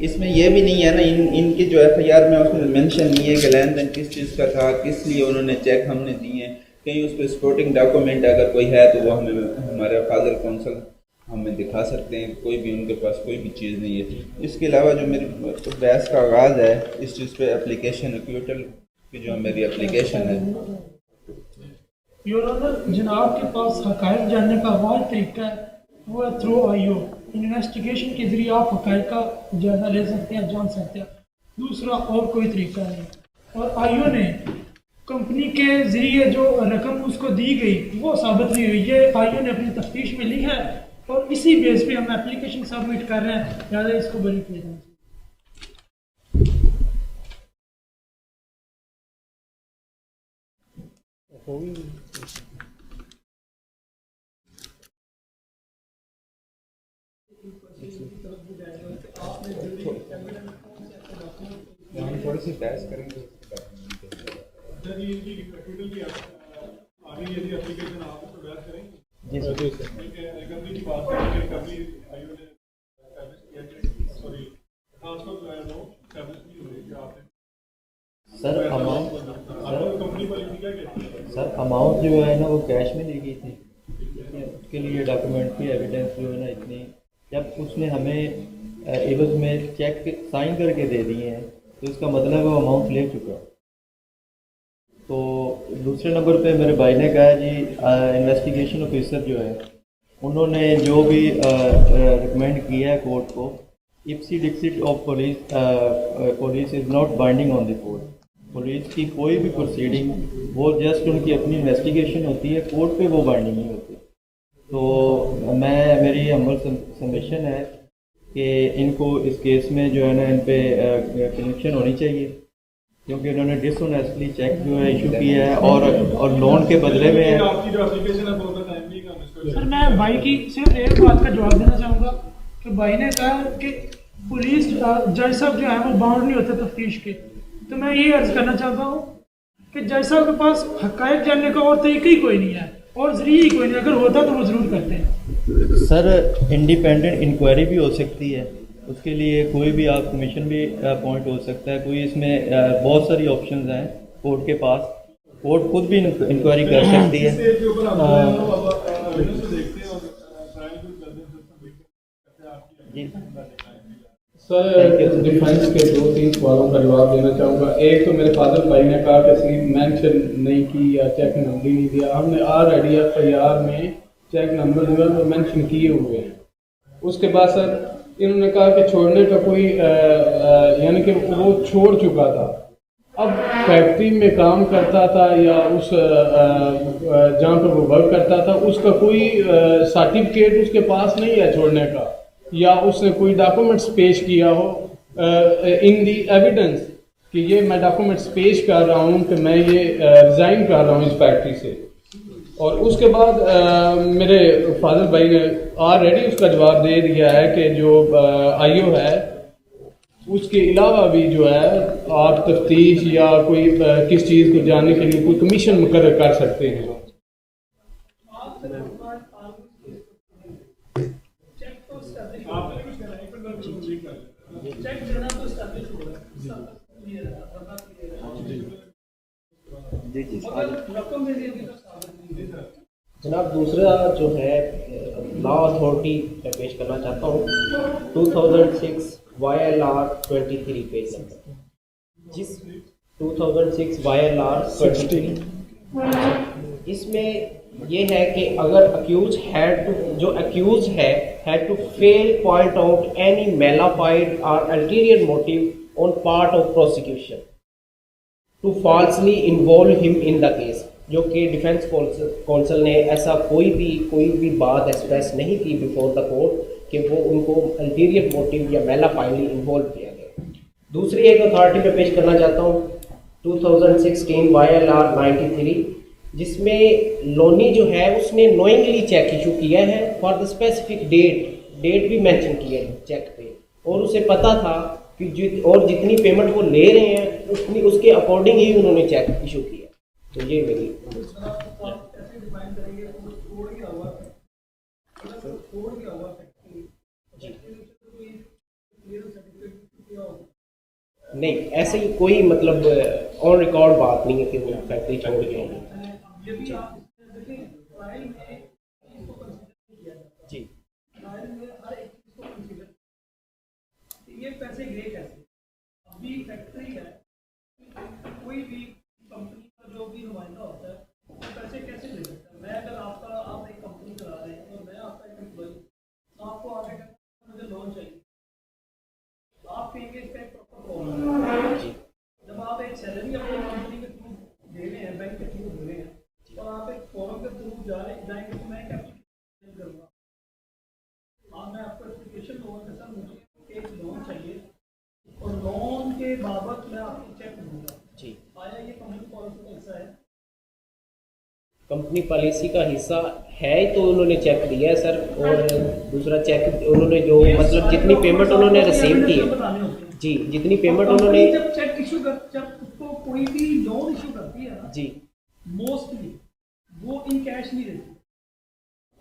इसमें यह भी नहीं है ना, इनकी जो FIR में उसमें मेंशन नहीं है कि लेन देन किस चीज़ का था, किस लिए उन्होंने चेक हमने दिए हैं। कहीं उस पर सपोर्टिंग डॉक्यूमेंट अगर कोई है तो वो हमें हमारे फादर कौंसल हमें दिखा सकते हैं, कोई भी उनके पास कोई भी चीज़ नहीं है। इसके अलावा जो मेरी बहस का आगाज़ है इस चीज़ पे एप्लीकेशन एक्यूटल की जो मेरी एप्लीकेशन है। योर ऑनर, जनाब के पास हक़ाइक़ जानने का वाहिद तरीका है वो है थ्रू IO। इन्वेस्टिगेशन के ज़रिए आप हक़ाइक़ का जायज़ा ले सकते हैं, जान सकते हैं, दूसरा और कोई तरीका नहीं। और IO ने कंपनी के ज़रिए जो रकम उसको दी गई वो साबित नहीं हुई, ये IO ने अपनी तफ्तीश में लिखा है और इसी बेस पे हम एप्लीकेशन सबमिट कर रहे हैं, ज़्यादा इसको बरी किया जाए। हम थोड़ी सी बहस करेंगे। जी सर। सर अमाउंट जो है ना वो कैश में दी गई थी, उसके लिए डॉक्यूमेंट्री एविडेंस जो है ना इतनी, जब उसने हमें एवज में चेक साइन करके दे दिए हैं तो इसका मतलब वो अमाउंट ले चुका। तो दूसरे नंबर पे मेरे भाई ने कहा जी इन्वेस्टिगेशन ऑफिसर जो है उन्होंने जो भी रिकमेंड किया है कोर्ट को, ipse dixit of police is not binding on the court. Police की कोई भी प्रोसीडिंग वो जस्ट उनकी अपनी इन्वेस्टिगेशन होती है, कोर्ट पे वो बाइंडिंग नहीं होती। तो मेरी अमल सबमिशन है कि इनको इस केस में जो है ना इन पे कनेक्शन होनी चाहिए, क्योंकि इन्होंने डिसऑनेस्टली चेक जो है इशू किया है और लोन के बदले में। सर मैं भाई की सिर्फ एक बात का जवाब देना चाहूँगा कि भाई ने कहा कि पुलिस जज साहब जो है वो बाउंड नहीं होते तफ्तीश के, तो मैं ये अर्ज करना चाहता हूँ कि जज साहब के पास हक़ाइक़ जानने का और तरीका ही कोई नहीं है और ज़रिए ही कोई नहीं, अगर होता तो वो ज़रूर करते हैं। सर इंडिपेंडेंट इंक्वायरी भी हो सकती है, उसके लिए कोई भी आप कमीशन भी अपॉइंट हो सकता है, कोई इसमें बहुत सारी ऑप्शंस हैं कोर्ट के पास, कोर्ट खुद भी इंक्वायरी कर सकती है। सर डिफेंस के 2-3 सवालों का जवाब देना चाहूँगा। एक तो मेरे फादर भाई ने कहा कि सिर्फ मेंशन नहीं की या चेक नंबर नहीं दिया, हमने ऑलरेडी एफआईआर में चेक नंबर जो है वो मेंशन किए हुए हैं। उसके बाद सर इन्होंने कहा कि छोड़ने का कोई यानी कि वो छोड़ चुका था, अब फैक्ट्री में काम करता था या उस जहाँ पर वो वर्क करता था उसका कोई सर्टिफिकेट उसके पास नहीं है छोड़ने का, या उसने कोई डॉक्यूमेंट्स पेश किया हो इन दी एविडेंस कि ये मैं डॉक्यूमेंट्स पेश कर रहा हूँ कि मैं ये रिज़ाइन कर रहा हूँ इस फैक्ट्री से। और उसके बाद मेरे फादर भाई ने ऑलरेडी उसका जवाब दे दिया है कि जो आईओ है उसके अलावा भी जो है आप तफ्तीश या कोई किस चीज़ को जानने के लिए कोई कमीशन मुकर्रर कर सकते हैं। जनाब दूसरा जो है लॉ अथॉरिटी पे पेश करना चाहता हूँ 2006 YLR 23 पेज नंबर, जिस 2006 YLR 23 इसमें ये है कि अगर accused had to fail point out any malafide और ulterior motive on part of prosecution to falsely involve him in the case, जो कि डिफेंस कौंसल ने ऐसा कोई भी बात एक्सप्रेस नहीं की बिफोर द कोर्ट कि वो उनको अल्टीरियर मोटिव या मेलाफाइडली इन्वॉल्व किया गया। दूसरी एक अथॉरिटी पे पेश करना चाहता हूँ 2016 YLR 93, जिसमें लोनी जो है उसने नोइंगली चेक इशू किया है फॉर द स्पेसिफिक डेट भी मेंशन किया है चेक पे, और उसे पता था कि जितनी पेमेंट वो ले रहे हैं उसके अकॉर्डिंग ही उन्होंने चेक इशू किया। तो ये मेरी नहीं, ऐसे ही कोई मतलब ऑन रिकॉर्ड बात नहीं है कि वो फैक्ट्री छोड़ के जी ये पैसे गए कैसे? अभी फैक्ट्री है, कोई भी कंपनी का जो भी नुमाइंदा होता है वो पैसे कैसे ले सकता है? मैं अगर आप एक कंपनी चला रहे हैं और मैं आपका एक एम्प्लॉई, आपको आगे मुझे लोन चाहिए, आप पेंगे इसका एक प्रॉपर फॉर्म। जब आप एक सैलरी अपनी कंपनी के थ्रू दे रहे हैं, बैंक के थ्रू दे रहे हैं, और आप एक फॉर्म के थ्रू जाएंगे तो मैं क्या करूँगा? हाँ, मैं आपको एप्लीकेशन दूँगा कि सर मुझे एक लोन चाहिए और लोन के बाबत मैं आपको चेक दूंगा जी। आया ये कंपनी पॉलिसी का हिस्सा है? कंपनी पॉलिसी का हिस्सा है तो उन्होंने चेक दिया है सर, और दूसरा चेक उन्होंने जो मतलब जितनी पेमेंट उन्होंने रिसीव की है जी, जितनी पेमेंट उन्होंने जब चेक इशू जब उसको कोई भी लोन इशू करती है ना जी, मोस्टली वो इन कैश नहीं देती।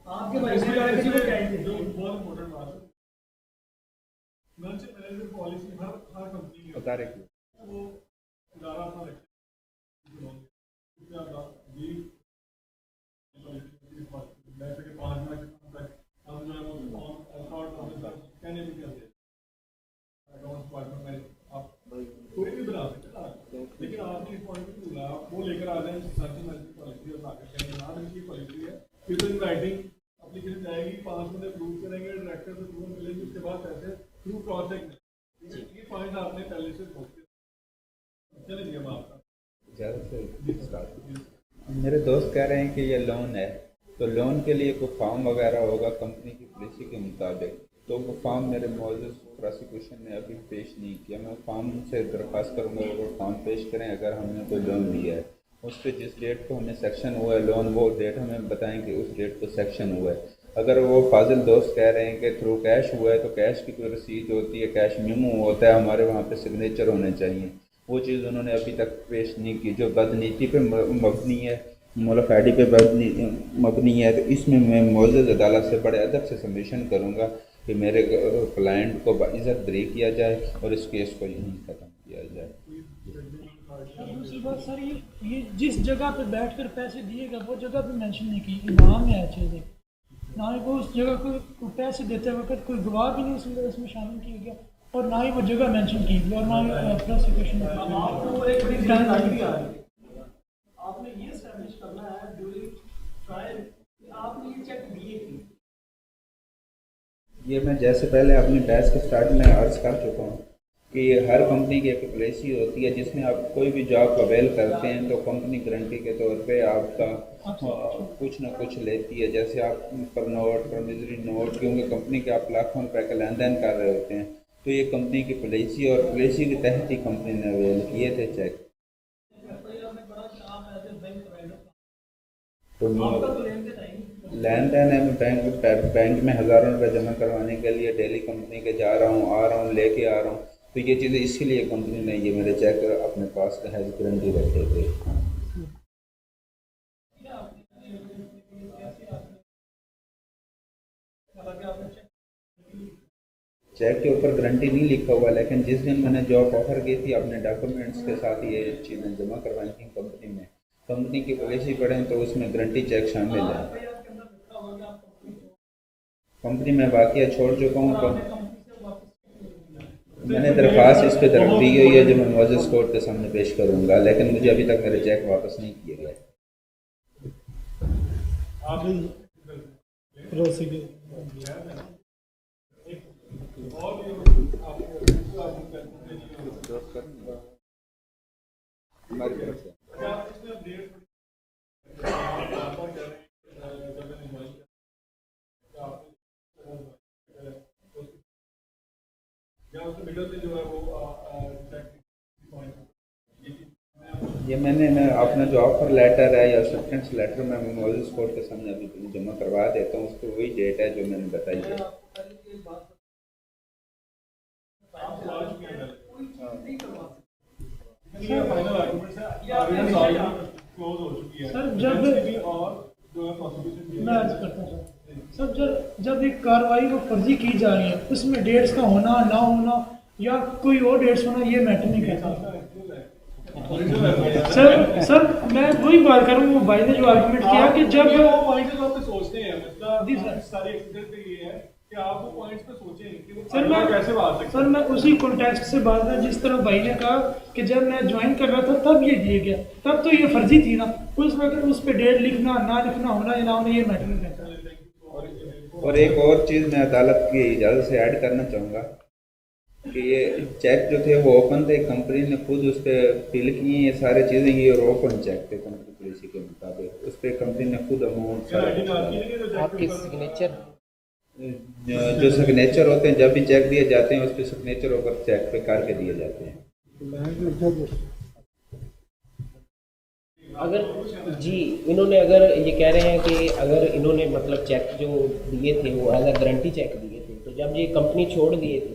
आपके भाई किसी को कैश देती है। बहुत इंपॉर्टेंट बात है, मैनेजमेंट पॉलिसी हर कंपनी की बता रहे हैं वो इदारा अपना कोई भी बना सकते, लेकिन आपने इस पॉइंट में बोला वो लेकर आ जाए पॉलिसी पॉलिसी है, फिर तो इन राइटिंग एप्लीकेशन जाएगी, 5 बंदे अप्रूव करेंगे, डायरेक्टर से अप्रूवल मिलेगी, उसके बाद पैसे थ्रू प्रोजेक्ट। ये पॉइंट आपने पहले से चलेंगे हम आपका मेरे दोस्त कह रहे हैं कि ये लोन है, तो लोन के लिए कोई फॉर्म वगैरह होगा कंपनी की पॉलिसी के मुताबिक, तो वो फॉर्म मेरे मौजूद प्रोसिक्यूशन ने अभी पेश नहीं किया। मैं फॉर्म से दरख्वास्त करूँगा वो फॉर्म पेश करें अगर हमने कोई लोन लिया है, उस पर जिस डेट को हमें सेक्शन हुआ है लोन, वो डेट हमें बताएं कि उस डेट को सेक्शन हुआ है। अगर वो फाजिल दोस्त कह रहे हैं कि थ्रू कैश हुआ है, तो कैश की कोई रसीद होती है, कैश मेमो होता है, हमारे वहाँ पे सिग्नेचर होने चाहिए, वो चीज़ उन्होंने अभी तक पेश नहीं की, जो बदनीति पे मबनी है, मुलाफाडी पे मबनी है। तो इसमें मैं मौजूद अदालत से बड़े अदब से सबमिशन करूँगा कि मेरे क्लाइंट को बाइज़्ज़त बरी किया जाए और इस केस को यहीं ख़त्म किया जाए। दूसरी बात सर, ये जिस जगह पे बैठकर पैसे दिएगा वो जगह भी मेंशन नहीं की, इनाम है चीज़ें ना ही वो उस जगह को पैसे देते वक्त कोई गवाह भी नहीं इसमें शामिल किया गया, और ना ही वो जगह मेंशन की गई, और ना ही प्रोसिक्यूशन आपने ये एस्टैब्लिश करना है ड्यूरिंग ट्रायल आपने ये चेक दिए थे। ये मैं जैसे पहले अपनी बहस के स्टार्ट में अर्ज कर चुका हूँ कि हर कंपनी की एक पॉलिसी होती है जिसमें आप कोई भी जॉब अवेल करते हैं तो कंपनी गारंटी के तौर पे आपका कुछ ना कुछ लेती है। जैसे आप पर नोट, प्रॉमिसरी नोट, क्योंकि कंपनी के आप लाखों रुपए का लेन देन कर रहे होते हैं, तो ये कंपनी की पॉलिसी और पॉलिसी के तहत ही कंपनी ने अवेल किए थे चेक। तो लेन देन है, मैं बैंक में हज़ारों रुपये जमा करवाने के लिए डेली कंपनी के जा रहा हूँ, आ रहा हूँ, लेके आ रहा हूँ, तो ये चीज़ें इसीलिए कंपनी ने ये मेरे चेक अपने पास हैज गारंटी रखे थे। चेक के ऊपर गारंटी नहीं लिखा हुआ, लेकिन जिस दिन मैंने जॉब ऑफर की थी अपने डॉक्यूमेंट्स के साथ ये चीज़ें जमा करवाई थी कंपनी में। कंपनी की पॉलिसी पढ़ें तो उसमें गारंटी चेक शामिल है। कंपनी में वाकया छोड़ चुका हूँ, तो मैंने दरख्वास्त इस पर तरफ दी हुई है जो मैं मौजूद कोर्ट के सामने पेश करूँगा, लेकिन मुझे अभी तक मेरे चेक वापस नहीं किए गए। हमारी तरफ से ये मैं अपना जो ऑफर लेटर है या एक्सेप्टेंस लेटर मैं मौजूद कोर्ट के सामने अभी जमा करवा देता हूँ, उसको वही डेट है जो मैंने बताई है। सर जब मैं अर्ज करता हूँ सर, जब एक कार्रवाई वो फर्जी की जा रही है उसमें डेट्स का होना ना होना या कोई और डेट्स होना ये मैटर नहीं करता। सर मैं वही बात करूँ, वो भाई ने जो आर्गुमेंट किया कि जब सोचते हैं मतलब सारे एक्सीडेंट पे ये है कि आप वो पॉइंट्स पे सोचें कि सर मैं उसी कॉन्टेक्स्ट से बात है जिस तरह भाई ने कहा कि जब मैं ज्वाइन कर रहा था तब ये दिया गया, तब तो ये फर्जी थी ना, उस वक्त उस पर डेट लिखना ना लिखना होना या ना होना ये मैटर नहीं करता। और एक और चीज़ मैं अदालत की इजाज़त से ऐड करना चाहूँगा कि ये चेक जो थे वो ओपन थे, कंपनी ने खुद उस पर फिल किए ये सारी चीज़ें, ये और ओपन चेक थे कंपनी पॉलिसी के मुताबिक, उस पर कंपनी ने खुद अमाउंट आपके सिग्नेचर जो सिग्नेचर होते हैं जब भी चेक दिए जाते हैं उस पर सिग्नेचर ऊपर चेक पे करके दिए जाते हैं। अगर जी इन्होंने अगर ये कह रहे हैं कि अगर इन्होंने मतलब चेक जो दिए थे वो एज अ गारंटी चेक दिए थे, तो जब ये कंपनी छोड़ दिए थे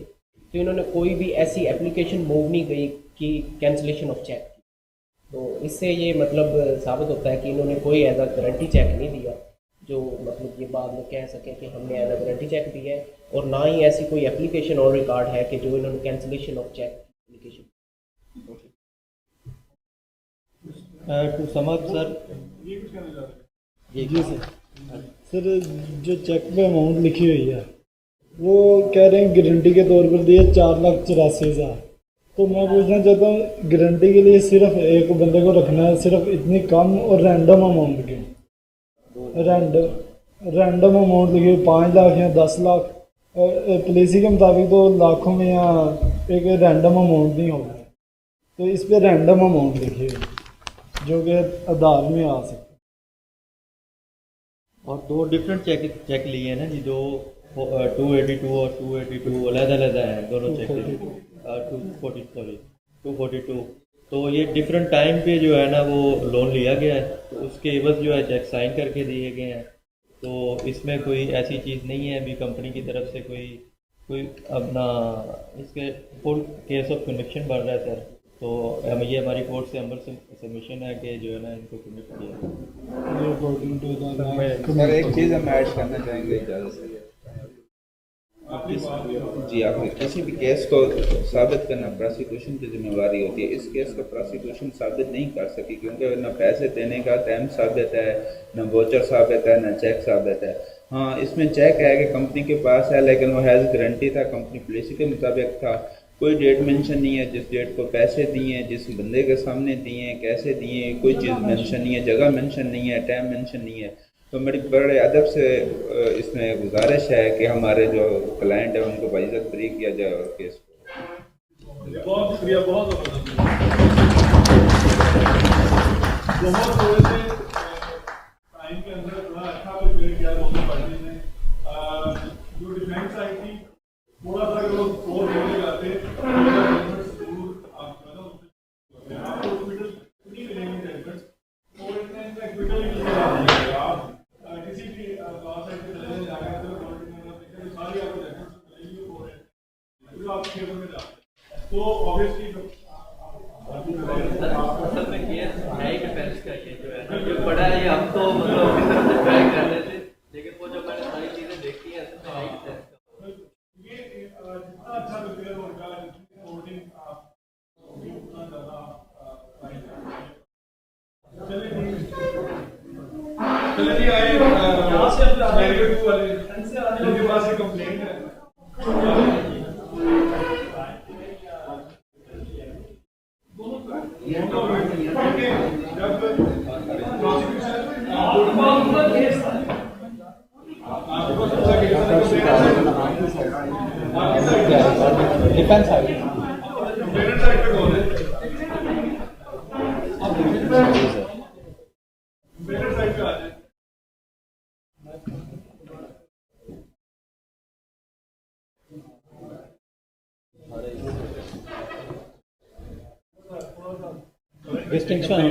तो इन्होंने कोई भी ऐसी एप्लीकेशन मूव नहीं गई कि कैंसिलेशन ऑफ चेक, तो इससे ये मतलब साबित होता है कि इन्होंने कोई एज अ गारंटी चेक नहीं दिया जो मतलब ये बाद में कह सकें कि हमने एज अ गारंटी चेक दिया है, और ना ही ऐसी कोई एप्लीकेशन और रिकॉर्ड है कि जो इन्होंने cancellation of cheque application. To sum up sir, ji sir जो चेक पे अमाउंट लिखी हुई है वो कह रहे हैं गारंटी के तौर पर दिए 4,84,000, तो मैं पूछना चाहता हूँ गारंटी के लिए सिर्फ एक बंदे को रखना है, सिर्फ इतनी कम और रैंडम अमाउंट की रैंडम अमाउंट लिखी 5 लाख या 10 लाख, पॉलिसी के मुताबिक तो लाखों में या एक रैंडम अमाउंट नहीं होगा, तो इस पर रैंडम अमाउंट लिखी है जो कि आधार में आ सकता है। और दो डिफरेंट चेक लिए हैं ना जी, जो 282 और 282 अलग है दोनों चेक, 242, तो ये डिफरेंट टाइम पे जो है ना वो लोन लिया गया है, तो उसके एवज जो है चेक साइन करके दिए गए हैं, तो इसमें कोई ऐसी चीज़ नहीं है अभी कंपनी की तरफ से कोई अपना इसके फुल केस ऑफ कन्विक्शन बढ़ रहा है सर, तो ये हमारी कोर्ट से अमर सबमिशन है कि जो है ना इनको कन्विक्ट किया। सर एक चीज़ हम ऐड करना चाहेंगे इजाज़त से, जी आपने किसी भी केस को साबित करना प्रोसिक्यूशन की जिम्मेवारी होती है। इस केस को प्रोसिक्यूशन साबित नहीं कर सकी क्योंकि न पैसे देने का टाइम साबित है, न वोचर साबित है, न चेक साबित है। हाँ, इसमें चेक है कि कंपनी के पास है, लेकिन वो हैज़ गारंटी था, कंपनी पॉलिसी के मुताबिक था। कोई डेट मेंशन नहीं है जिस डेट को पैसे दिए हैं, जिस बंदे के सामने दिए हैं, कैसे दिए हैं, कोई चीज़ मेंशन नहीं है, जगह मेंशन नहीं है, टाइम मेंशन नहीं है। तो मेरी बड़े अदब से इसमें गुजारिश है कि हमारे जो क्लाइंट है उनको बाइज्जत फ्री किया जाए और केस को। बहुत शुक्रिया, बहुत थोड़े से टाइम के अंदर थोड़ा अच्छा भी क्लियर किया दोनों पार्टी ने। जो डिफेंस आई थी थोड़ा सा जो स्कोर देने जाते किसी भी तो ऑब्वियसली असल में केस है ही डिफेंस का, ये जो है ना जो बड़ा है ये हम तो मतलब अपनी तरफ से ट्राई कर रहे थे, लेकिन वो जो मैंने सारी चीजें देखी हैं असल में है ही डिफेंस का। ये जितना अच्छा प्रिपेयर होगा, जितनी होल्डिंग उतना ज़्यादा चलिए जी आए यहाँ से अपने वाले जिनके पास ये कंप्लेंट है। डिफेंस डिस्टिंक्शन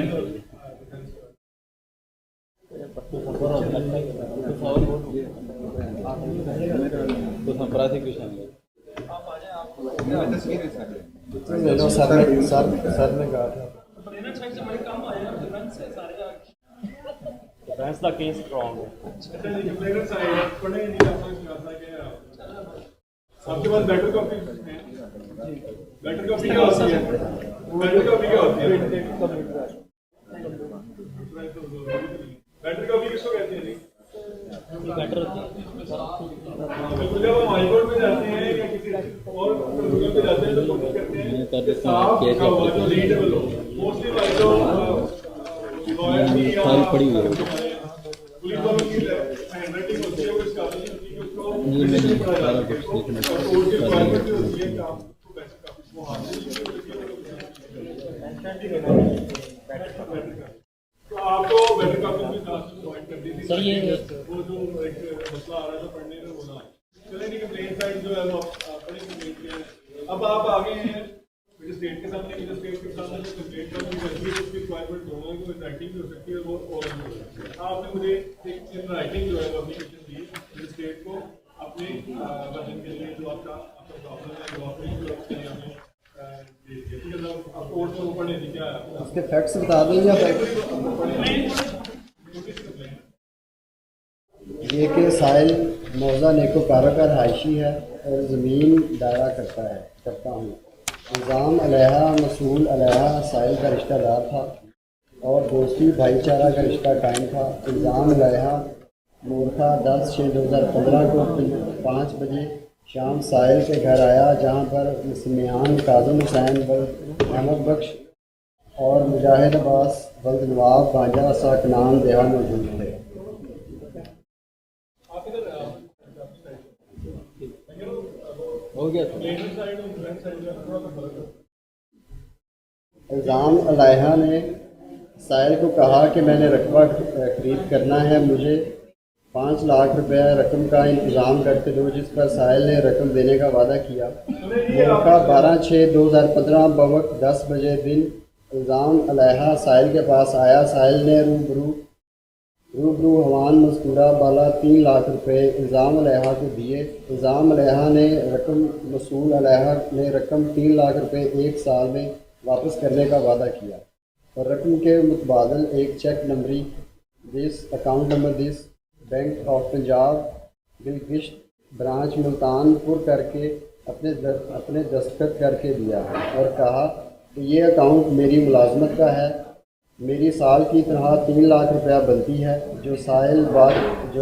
सर ने कहा था डिफेंस का केस स्ट्रॉन्ग है। आपके पास बैटर कॉपी है? बैटर कॉपी क्या होती है? बैटर कॉपी क्या होती है? बैटर कॉपी किसको कहते हैं? बेटर होती है जब हम हाई कोर्ट में जाते हैं या किसी और ट्रिब्यूनल पे जाते हैं तो कोशिश करते हैं कि साफ लिखा हुआ जो रीडेबल हो। मोस्टली भाई तो फाइल पड़ी हुई है, पुलिस वालों की हैंडराइटिंग होती है, वो इस काबिल होती है कि उसको ये मैंने सारा कुछ लिखना है और उसकी रिक्वायरमेंट जो होती है काम को वैसे काफी वो हासिल तो आपको बैटर कॉपी भी प्रोवाइड कर दी थी सर। ये वो जो एक मसला आ रहा था पढ़ने में बोला चले नहीं कंप्लेंट साइड जो है वो बड़ी कंप्लेंट किया। अब आप आगे हैं मजिस्ट्रेट के सामने, मजिस्ट्रेट के सामने जो कंप्लेंट का उसकी रिक्वायरमेंट दोनों को राइटिंग भी हो सकती है वो और आपने मुझे एक इन राइटिंग जो है वो एप्लीकेशन दी मजिस्ट्रेट को अपने वर्जन के लिए जो आपका प्रॉब्लम है वो अपने कोर्ट में ऊपर नहीं क्या उसके फैक्ट्स बता दें या ये कि साहिल मौजा नेकोकारा का रहायशी है और ज़मीन दायरा करता हूँ। निज़ाम अलैहा मसूल अलैहा साहिल का रिश्तेदार था और दोस्ती भाईचारा का रिश्ता कायम था। निज़ाम अलैहा मूर्खा 10/6/2015 को 5 बजे शाम साहिल के घर आया, जहाँ पर मुसलमान काज़म हुसैन वल्द अहमद बख्श और मुजाहिद अब्बास वल्द नवाब भांजा साकनान देहा मौजूद थे। हो गया इल्ज़ाम अलैहा ने साहिल को कहा कि मैंने रकबा खरीद करना है, मुझे 5 लाख रुपए रकम का इंतज़ाम करके दो, जिस पर साहिल ने रकम देने का वादा किया। मौका 12/6/2015 बवक्त 10 बजे दिन इल्ज़ाम अलैहा साहिल के पास आया। साहिल ने रूबरू हवान मज़कूरा बाला 3 लाख रुपए इल्ज़ाम अलैहा को दिए। इल्ज़ाम अलैहा ने मसूल अलैहा ने रकम 3 लाख रुपए 1 साल में वापस करने का वादा किया और रकम के मुतबादल एक चेक नंबरी this account number this bank of Punjab गिलगिश्त ब्रांच मुल्तानपुर करके अपने दस्तखत करके दिया और कहा कि ये अकाउंट मेरी मुलाजमत का है, मेरी साल की तनख्वाह 3 लाख रुपया बनती है, जो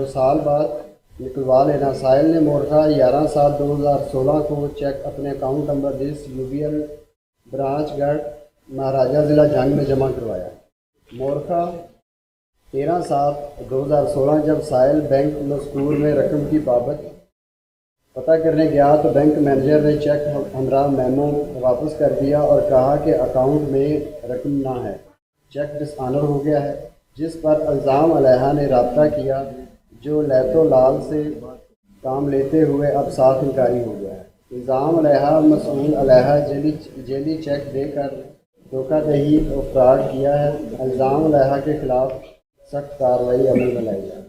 साल बाद निकलवा लेना। साहिल ने मोरखा 11/7/2016 को चेक अपने account number this UBL branch गढ़ महाराजा ज़िला जंग में जमा करवाया। मोरखा 13/7/2016 जब साहिल बैंक मज़कूर में रकम की बाबत पता करने गया तो बैंक मैनेजर ने चेक हमरा मेमो वापस कर दिया और कहा कि अकाउंट में रकम ना है, चेक डिसऑनर हो गया है, जिस पर इल्ज़ाम अलैहा ने रब्ता किया, जो लैतो लाल से काम लेते हुए अब साफ इनकारी हो गया है। इल्ज़ाम अलैहा मसूल अलैहा जेली चेक देकर धोखाधही और फ्रॉड किया है। इल्ज़ाम अलैहा के खिलाफ सख्त कार्रवाई अमल में लाई जाए।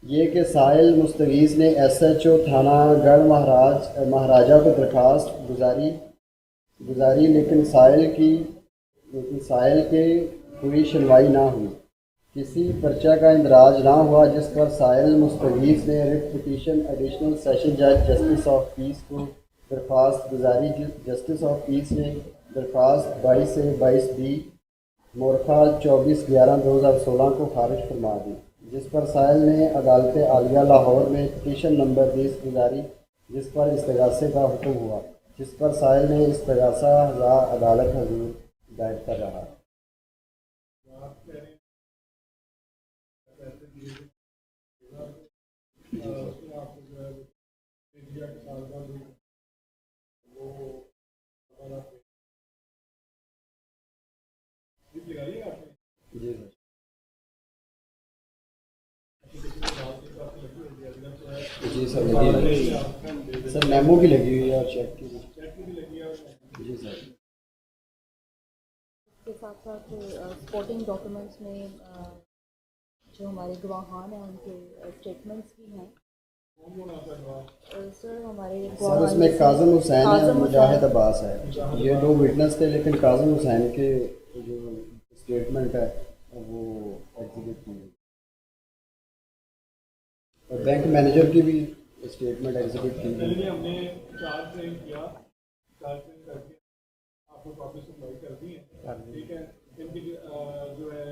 ये कि साहिल मुस्तगीस ने SHO थाना गढ़ महाराजा को दरख्वास्त गुजारी लेकिन साहिल के कोई सुनवाई ना हुई, किसी पर्चा का इंदराज ना हुआ, जिस पर साहिल मुस्तगीस ने रिट पिटीशन एडिशनल सेशन जज जस्टिस ऑफ पीस को दरख्वास्त गुजारी। जस्टिस ऑफ पीस ने दरख्वास्त 22 से 22B मोरखा 24/11/2016 को खारिज फरमा दी, जिस पर साहिल ने अदालत आलिया लाहौर में पिटीशन नंबर 20 गुजारी, जिस पर इस्तगासे का हुक्म हुआ, जिस पर साहिल ने इस्तगासा अदालत हजूर दायर कर रहा। जी जी सर, लगी सर, मेमो भी लगी हुई है और चेक की भी। जी सर, के साथ साथ सपोर्टिंग डॉक्यूमेंट्स में जो हमारे गवाहान हैं उनके स्टेटमेंट्स भी हैं। सर हमारे सर उसमें काज़म हुसैन है और मुजाहिद अब्बास है, ये 2 विटनेस थे, लेकिन काज़म हुसैन के जो स्टेटमेंट है वो एग्जीक्यूट की और बैंक मैनेजर की भी स्टेटमेंट एग्जीक्यूट की गई। हमने चार्ज फ्रेम किया, चार्ज फ्रेम करके आपको कॉपी सप्लाई कर दी है, ठीक है। इनकी जो है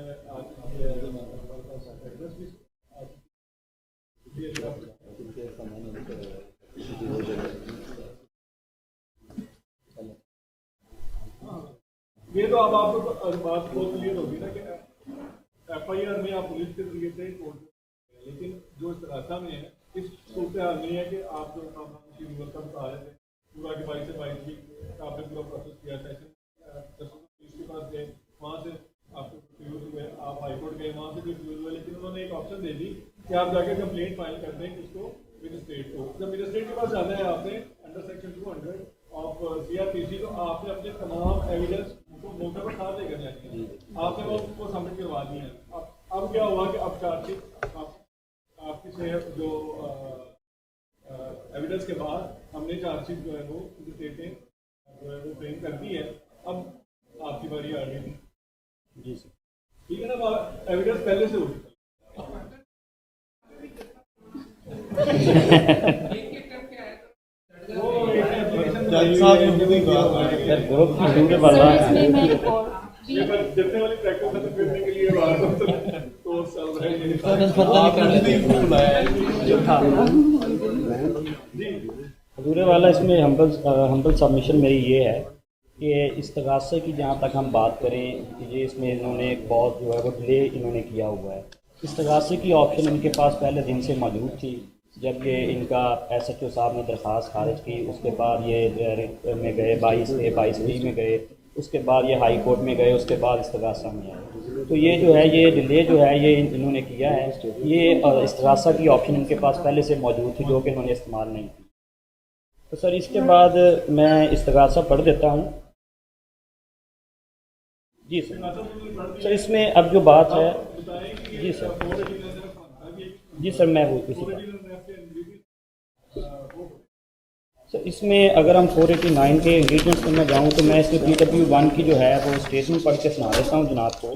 ये तो अब आपको बात बहुत क्लियर होगी ना कि FIR में आप पुलिस के जरिए से कोर्ट, लेकिन जो इस्तगासा में है इस सूरत हाल नहीं है कि आप जो यूनिवर्सल बता रहे थे पूरा के 22 से 22 भी आपने पूरा प्रोसेस किया, सेशन पुलिस के पास गए, वहाँ से आपको रिफ्यूज हुए, आप हाईकोर्ट गए, वहाँ से भी रिफ्यूज हुए, लेकिन उन्होंने एक ऑप्शन दे दी कि आप जाके कंप्लेंट फाइल कर दें किसको, मजिस्ट्रेट को। जब मजिस्ट्रेट के पास जाना है आपने अंडर सेक्शन 200 ऑफ CRPC, तो आपने अपने तमाम एविडेंस को मौके पर साथ लेकर जानी है, आपने वो सबमिट करवा दी है। अब क्या हुआ कि अब चार्जशीट आपकी से जो एविडेंस के बाद हमने चार्जशीट जो है वो स्टेटें जो है वो फ्रेम कर दी है, अब आपकी बारी आ गई। जी सर, ठीक है ना, एविडेंस पहले से होगी। जितने वाली प्रैक्टिस खत्म करने के लिए कोर्स चल अधूरे वाला इसमें हम्बल सबमिशन मेरी ये है कि इस्तगासे की जहाँ तक हम बात करें, ये इसमें इन्होंने बहुत जो है वो डिले इन्होंने किया हुआ है। इस्तगासे की ऑप्शन इनके पास पहले दिन से मौजूद थी, जब ये इनका SHO साहब ने दरख्वास्त खारिज की, उसके बाद ये रिट में गए 22B में गए, उसके बाद ये हाई कोर्ट में गए, उसके बाद इस्तगासा में आए। तो ये जो है ये डिले जो है ये इन्होंने किया है, ये इस्तगासा की ऑप्शन इनके पास पहले से मौजूद थी जो कि इन्होंने इस्तेमाल नहीं की। तो सर इसके बाद मैं इस्तगासा पढ़ देता हूँ। जी सर, इसमें अब जो बात है, जी सर, जी सर, मैं वो इसी सर इसमें अगर हम 489 के इंग्रेडिएंट्स में मैं जाऊँ तो मैं इसमें PW1 की जो है वो स्टेटमेंट पढ़ के सुना देता हूँ जनाब को,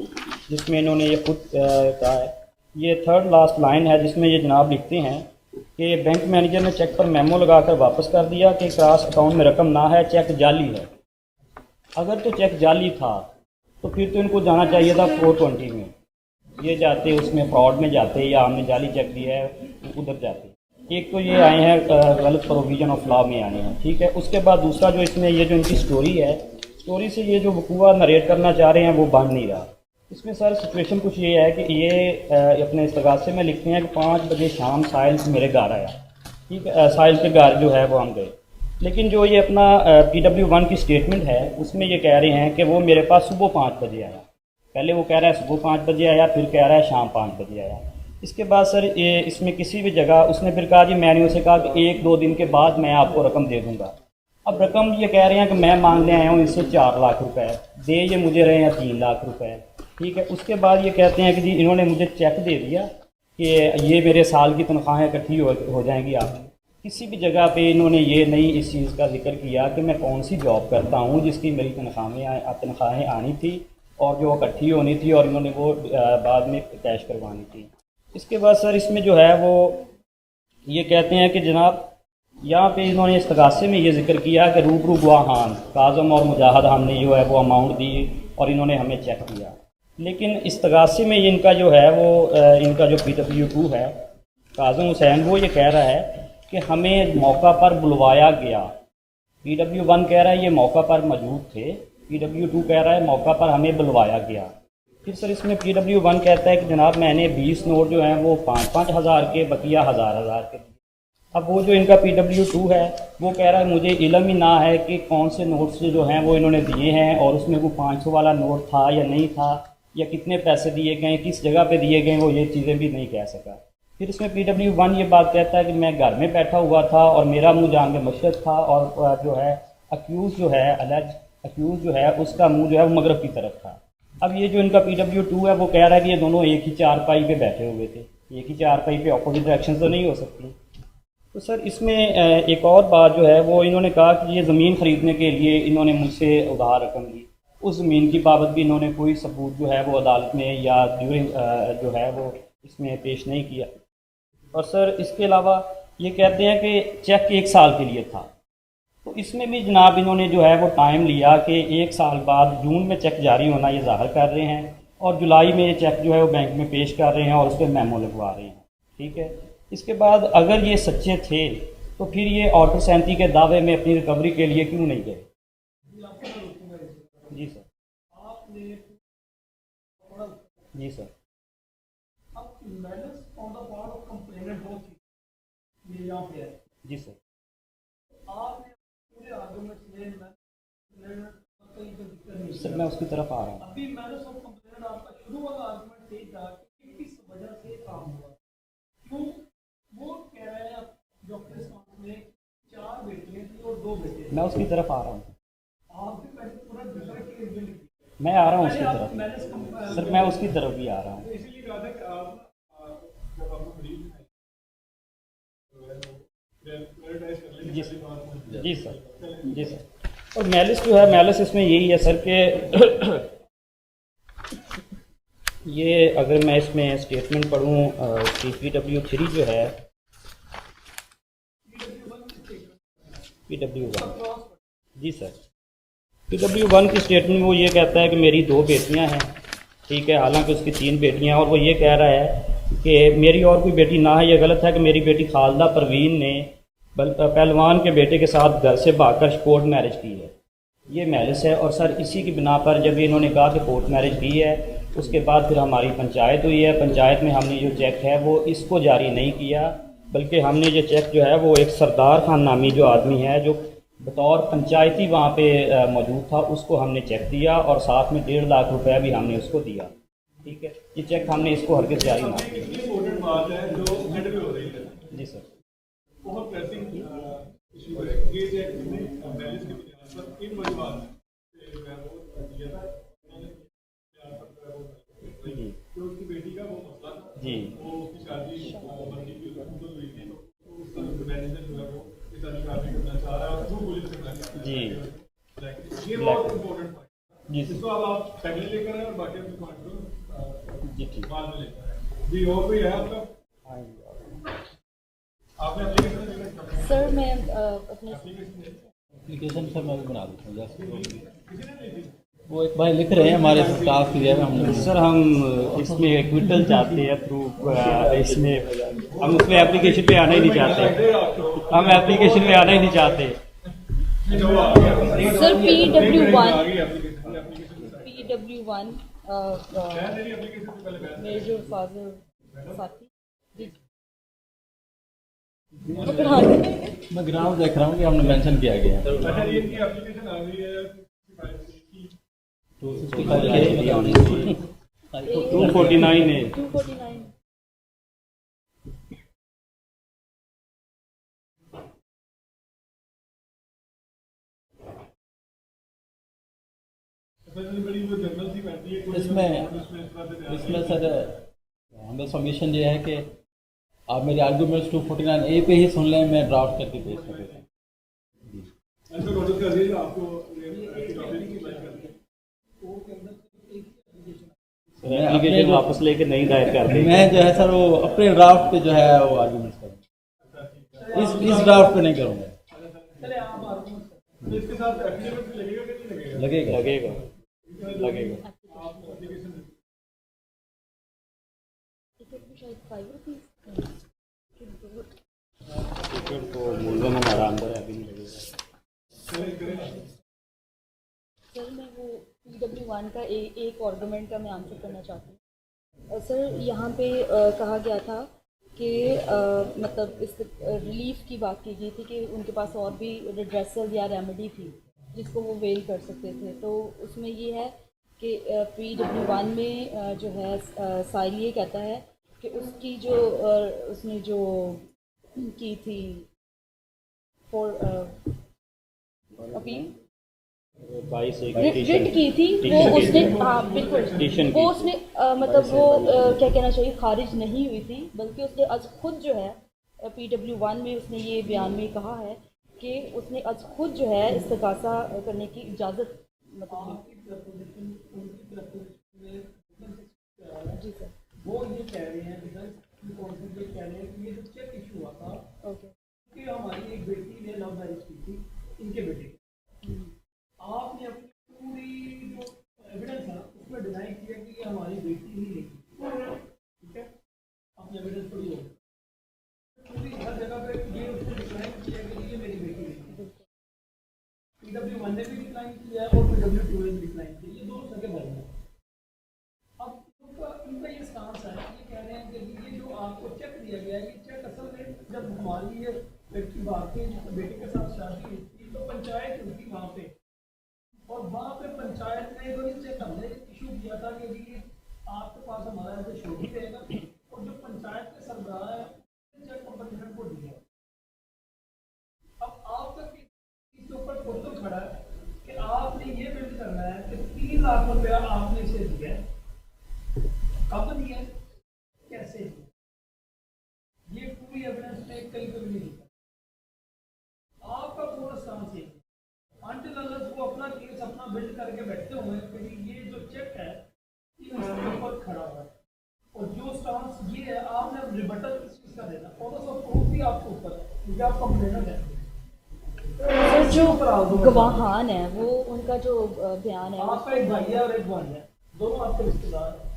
जिसमें इन्होंने ये खुद कहा है। ये थर्ड लास्ट लाइन है जिसमें ये जनाब लिखते हैं कि बैंक मैनेजर ने चेक पर मेमो लगाकर वापस कर दिया कि क्रॉस अकाउंट में रकम ना है, चेक जाली है। अगर तो चेक जाली था तो फिर तो इनको जाना चाहिए था 420 में, ये जाते उसमें फ्रॉड में जाते या हमने जाली चेक दिया है उधर जाते। एक तो ये आए हैं गलत प्रोविजन ऑफ लॉ में आए हैं, ठीक है। उसके बाद दूसरा जो इसमें ये जो इनकी स्टोरी है, स्टोरी से ये जो वकूआ नरेट करना चाह रहे हैं वो बन नहीं रहा। इसमें सर सिचुएशन कुछ ये है कि ये अपने इस्तगासे में लिखते हैं कि 5 बजे शाम साहिल से मेरे घर आया, ठीक है। साहिल के घर जो है वो हम गए, लेकिन जो ये अपना PW1 की स्टेटमेंट है उसमें ये कह रहे हैं कि वो मेरे पास सुबह 5 बजे आया। पहले वो कह रहा है सुबह 5 बजे आया, फिर कह रहा है शाम 5 बजे आया। इसके बाद सर ये इसमें किसी भी जगह उसने फिर कहा जी, मैंने उसे कहा कि 1-2 दिन के बाद मैं आपको रकम दे दूँगा। अब रकम ये कह रहे हैं कि मैं मांगने आया हूँ इससे 4 लाख रुपए, दे ये मुझे रहे हैं 3 लाख रुपए, ठीक है। उसके बाद ये कहते हैं कि जी इन्होंने मुझे चेक दे दिया कि ये मेरे साल की तनख्वाहें इकट्ठी हो जाएंगी आपकी। किसी भी जगह पे इन्होंने ये नहीं इस चीज़ का जिक्र किया कि मैं कौन सी जॉब करता हूँ जिसकी मेरी तनख्वाहें आनी थी और जो इकट्ठी होनी थी और इन्होंने वो बाद में कैश करवानी थी। इसके बाद सर इसमें जो है वो ये कहते हैं कि जनाब यहाँ पे इन्होंने इस्तगासे में ये जिक्र किया कि रूबरू गवाहान काज़म और मुजाहिद हमने जो है वो अमाउंट दी और इन्होंने हमें चेक दिया। लेकिन इस्तगासे में इनका जो है वो इनका जो PW2 है काज़म हुसैन, वो ये कह रहा है कि हमें मौका पर बुलवाया गया। PW1 कह रहा है ये मौका पर मौजूद थे, PW2 कह रहा है मौका पर हमें बुलवाया गया। फिर सर इसमें PW1 कहता है कि जनाब मैंने 20 नोट जो हैं वो 5-5 हज़ार के, बकिया हज़ार के। अब वो जो इनका PW2 है वो कह रहा है मुझे इल्म ही ना है कि कौन से नोट्स जो हैं वो इन्होंने दिए हैं और उसमें वो 500 वाला नोट था या नहीं था या कितने पैसे दिए गए, किस जगह पे दिए गए, वो ये चीज़ें भी नहीं कह सका। फिर इसमें PW1 ये बात कहता है कि मैं घर में बैठा हुआ था और मेरा मुँह जान के मशरक़ था और जो है अक्यूज़ जो है अक्यूज़ जो है उसका मुँह जो है वो मगरब की तरफ था। अब ये जो इनका PW2 है वो कह रहा है कि ये दोनों एक ही चारपाई पे बैठे हुए थे, एक ही चारपाई पे अपोजिट डायरेक्शन तो नहीं हो सकती। तो सर इसमें एक और बात जो है वो इन्होंने कहा कि ये ज़मीन ख़रीदने के लिए इन्होंने मुझसे उधार रकम ली, उस ज़मीन की बाबत भी इन्होंने कोई सबूत जो है वो अदालत में या ड्यूरिंग जो है वो इसमें पेश नहीं किया। और सर इसके अलावा ये कहते हैं कि चेक 1 साल के लिए था, तो इसमें भी जनाब इन्होंने जो है वो टाइम लिया कि 1 साल बाद जून में चेक जारी होना ये ज़ाहिर कर रहे हैं और जुलाई में ये चेक जो है वो बैंक में पेश कर रहे हैं और उस पर मेमो लगवा रहे हैं, ठीक है। इसके बाद अगर ये सच्चे थे तो फिर ये ऑर्डर 37 के दावे में अपनी रिकवरी के लिए क्यों नहीं गए? जी sir. Ji sir. Ji sir. Sir मैं उसकी तरफ आ रहा हूँ। मैं उसकी तरफ आ रहा हूँ। मैं आ रहा हूँ उसकी तरफ सर, मैं उसकी तरफ भी आ रहा हूँ। जी sir. Ji sir. Ji sir. और मैलिस जो है, मैलिस इसमें यही है सर कि ये अगर मैं इसमें स्टेटमेंट पढ़ूँ PW3 जो है PW1। जी सर। PW1 की स्टेटमेंट में वो ये कहता है कि मेरी 2 बेटियां हैं, ठीक है, हालांकि उसकी 3 बेटियां हैं, और वो ये कह रहा है कि मेरी और कोई बेटी ना है। ये गलत है कि मेरी बेटी खालदा परवीन ने पहलवान के बेटे के साथ घर से भागकर कोर्ट मैरिज की है। ये मैरिज है। और सर इसी की बिना पर जब इन्होंने कहा कि कोर्ट मैरिज की है, उसके बाद फिर हमारी पंचायत हुई है। पंचायत में हमने जो चेक है वो इसको जारी नहीं किया, बल्कि हमने जो चेक जो है वो एक सरदार खान नामी जो आदमी है जो बतौर पंचायती वहाँ पे मौजूद था, उसको हमने चेक दिया और साथ में 1.5 लाख रुपया भी हमने उसको दिया, ठीक है। ये चेक हमने इसको हरगिज़ जारी ना किया। जी सर। जी जी ये बहुत इम्पोर्टेंट जी इसको अब आप पहले लेकर आए और बाकी पॉइंट को जी ठीक बाद में लेकर आए जी और कोई है आपका आपने एप्लीकेशन सर मैं अपने एप्लीकेशन सर मैं भी बना देता हूँ जैसे वो एक भाई लिख रहे हैं हमारे स्टाफ लिया है हमने। सर हम इसमें एक्विटल चाहते हैं थ्रू इसमें हम उसमें एप्लीकेशन पे आना ही नहीं चाहते, हम एप्लीकेशन पे आना ही नहीं चाहते। सर PW1 मेरे जो फादर साथी मैं ग्राउंड देख रहा हूँ कि हमने मेंशन किया गया है तो 249 है। 249 इसमें सर हमें सबमिशन ये है कि आप मेरे आर्गूमेंट्स 249A पे ही सुन लें, मैं ड्राफ्ट करके पेश कर देता हूँ। एप्लीकेशन वापस लेके नहीं दायर करते। मैं जो है सर वो अपने ड्राफ्ट पे जो है वो आर्गूमेंट्स करूँगा, इस ड्राफ्ट पे नहीं करूँगा। लगेगा लगेगा लगेगा टिकट तो मूलधन हमारा अंदर है, अभी नहीं लगेगा। सर मैं वो PW1 का एक आर्गूमेंट का मैं आंसर करना चाहती हूँ। सर यहाँ पे कहा गया था कि मतलब इस रिलीफ की बात की गई थी कि उनके पास और भी रिड्रेसल या रेमेडी थी जिसको वो वेल कर सकते थे। तो उसमें ये है कि PW1 में जो है साइल ये कहता है कि उसकी जो उसने जो की थी फॉर अपील रिट की थी वो उसने हाँ बिल्कुल वो उसने मतलब वो क्या कहना चाहिए खारिज नहीं हुई थी, बल्कि उसने आज खुद जो है PW1 में उसने ये बयान में कहा है कि उसने आज खुद जो है इस्तगासा करने की इजाज़त मतलब जी सर वो ये कह रहे हैं ये कह रहे हैं कि ये जो चेक इशू हुआ था कि हमारी एक बेटी ने लव मैरिज की थी इनके बेटे आपने अपनी पूरी जो एविडेंस है उसमें डिनाई किया कि ये हमारी बेटी ही नहीं, ठीक है, आपने एविडेंस पढ़ी हो पूरी हर जगह पे ये उसने डिक्लाइन किया कि ये मेरी बेटी नहीं। PW1 ने भी डिक्लाइन किया और PW2 ने भी डिक्लाइन किया, ये दोनों सगे भाई हैं। अब इनका ये स्टांस है, ये कह रहे हैं कि ये जो आपको चेक दिया गया है, ये चेक असल में जब हमारी ये लड़की भाग्य बेटे के साथ शादी हुई थी तो पंचायत हुई थी वहाँ पे, और वहाँ पे पंचायत ने जो ये चेक हमने इशू किया था कि ये आपके पास हमारा ऐसे शो भी रहेगा, और जो पंचायत के सरबराह है चेक कंपनी को दिया। अब आपका इसके ऊपर क्वेश्चन खड़ा है कि आपने ये बिल्ड करना है कि 3 लाख रुपया आपने इसे दिया है, कब दिया है, कैसे दिया, ये पूरी एविडेंस में कहीं पर भी नहीं दिखा। आपका पूरा स्टांस ये अंटिल अनलेस वो अपना केस अपना बिल्ड करके बैठते हुए कि ये जो चेक है ये उसके ऊपर खड़ा हुआ है, और जो स्टांस ये है आपने रिबटल इस चीज का देना और उसका प्रूफ भी आपके ऊपर है, क्योंकि आप कंप्लेनर हैं। सर जो गवाहान है वो उनका जो बयान है आपका एक भाई है और एक बहन है, दोनों आपके रिश्तेदार हैं।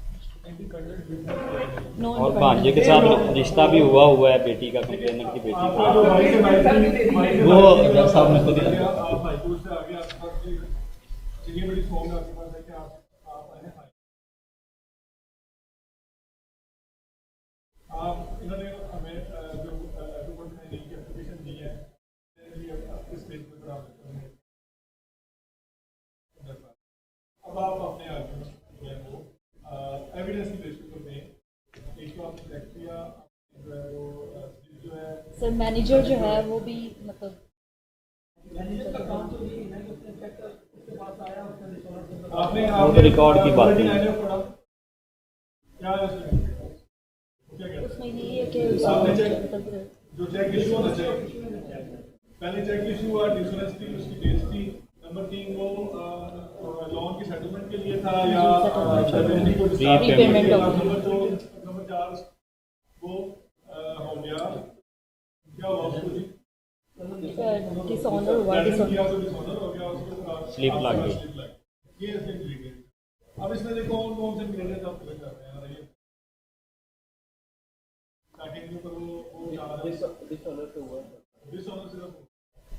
और भांजे के साथ रिश्ता भी हुआ है बेटी का, कंप्लेनर की बेटी का। वो जज साहब ने खुद ही इन्होंने हमें जो एप्लीकेशन दी है इस पेज पे अब आप अपने एविडेंस की बेसिस पर दें, एक तो आपने चेक किया वो जो है सर मैनेजर जो है वो भी मतलब मैनेजर का काम तो यही है कि उसने चेक कर उसके पास आया उसने आपने रिकॉर्ड की बात क्या है उसमें ये है कि जो चेक इशू होना चाहिए पहले चेक इशू हुआ, डिसऑनेस्टी उसकी बेस थी। नंबर 3 वो लोन की सेटलमेंट के लिए था या रीपेमेंट ऑफ। नंबर 4 वो हो गया, क्या हुआ उसको जी? डिसऑनर हुआ, डिसऑनर हो गया, उसको स्लिप लग गई। ये ऐसे मिल गई। अब इसमें देखो कौन से मिल रहे थे, आप क्लिक कर रहे हैं ये स्टार्टिंग के ऊपर वो डिसऑनर से हुआ, डिसऑनर से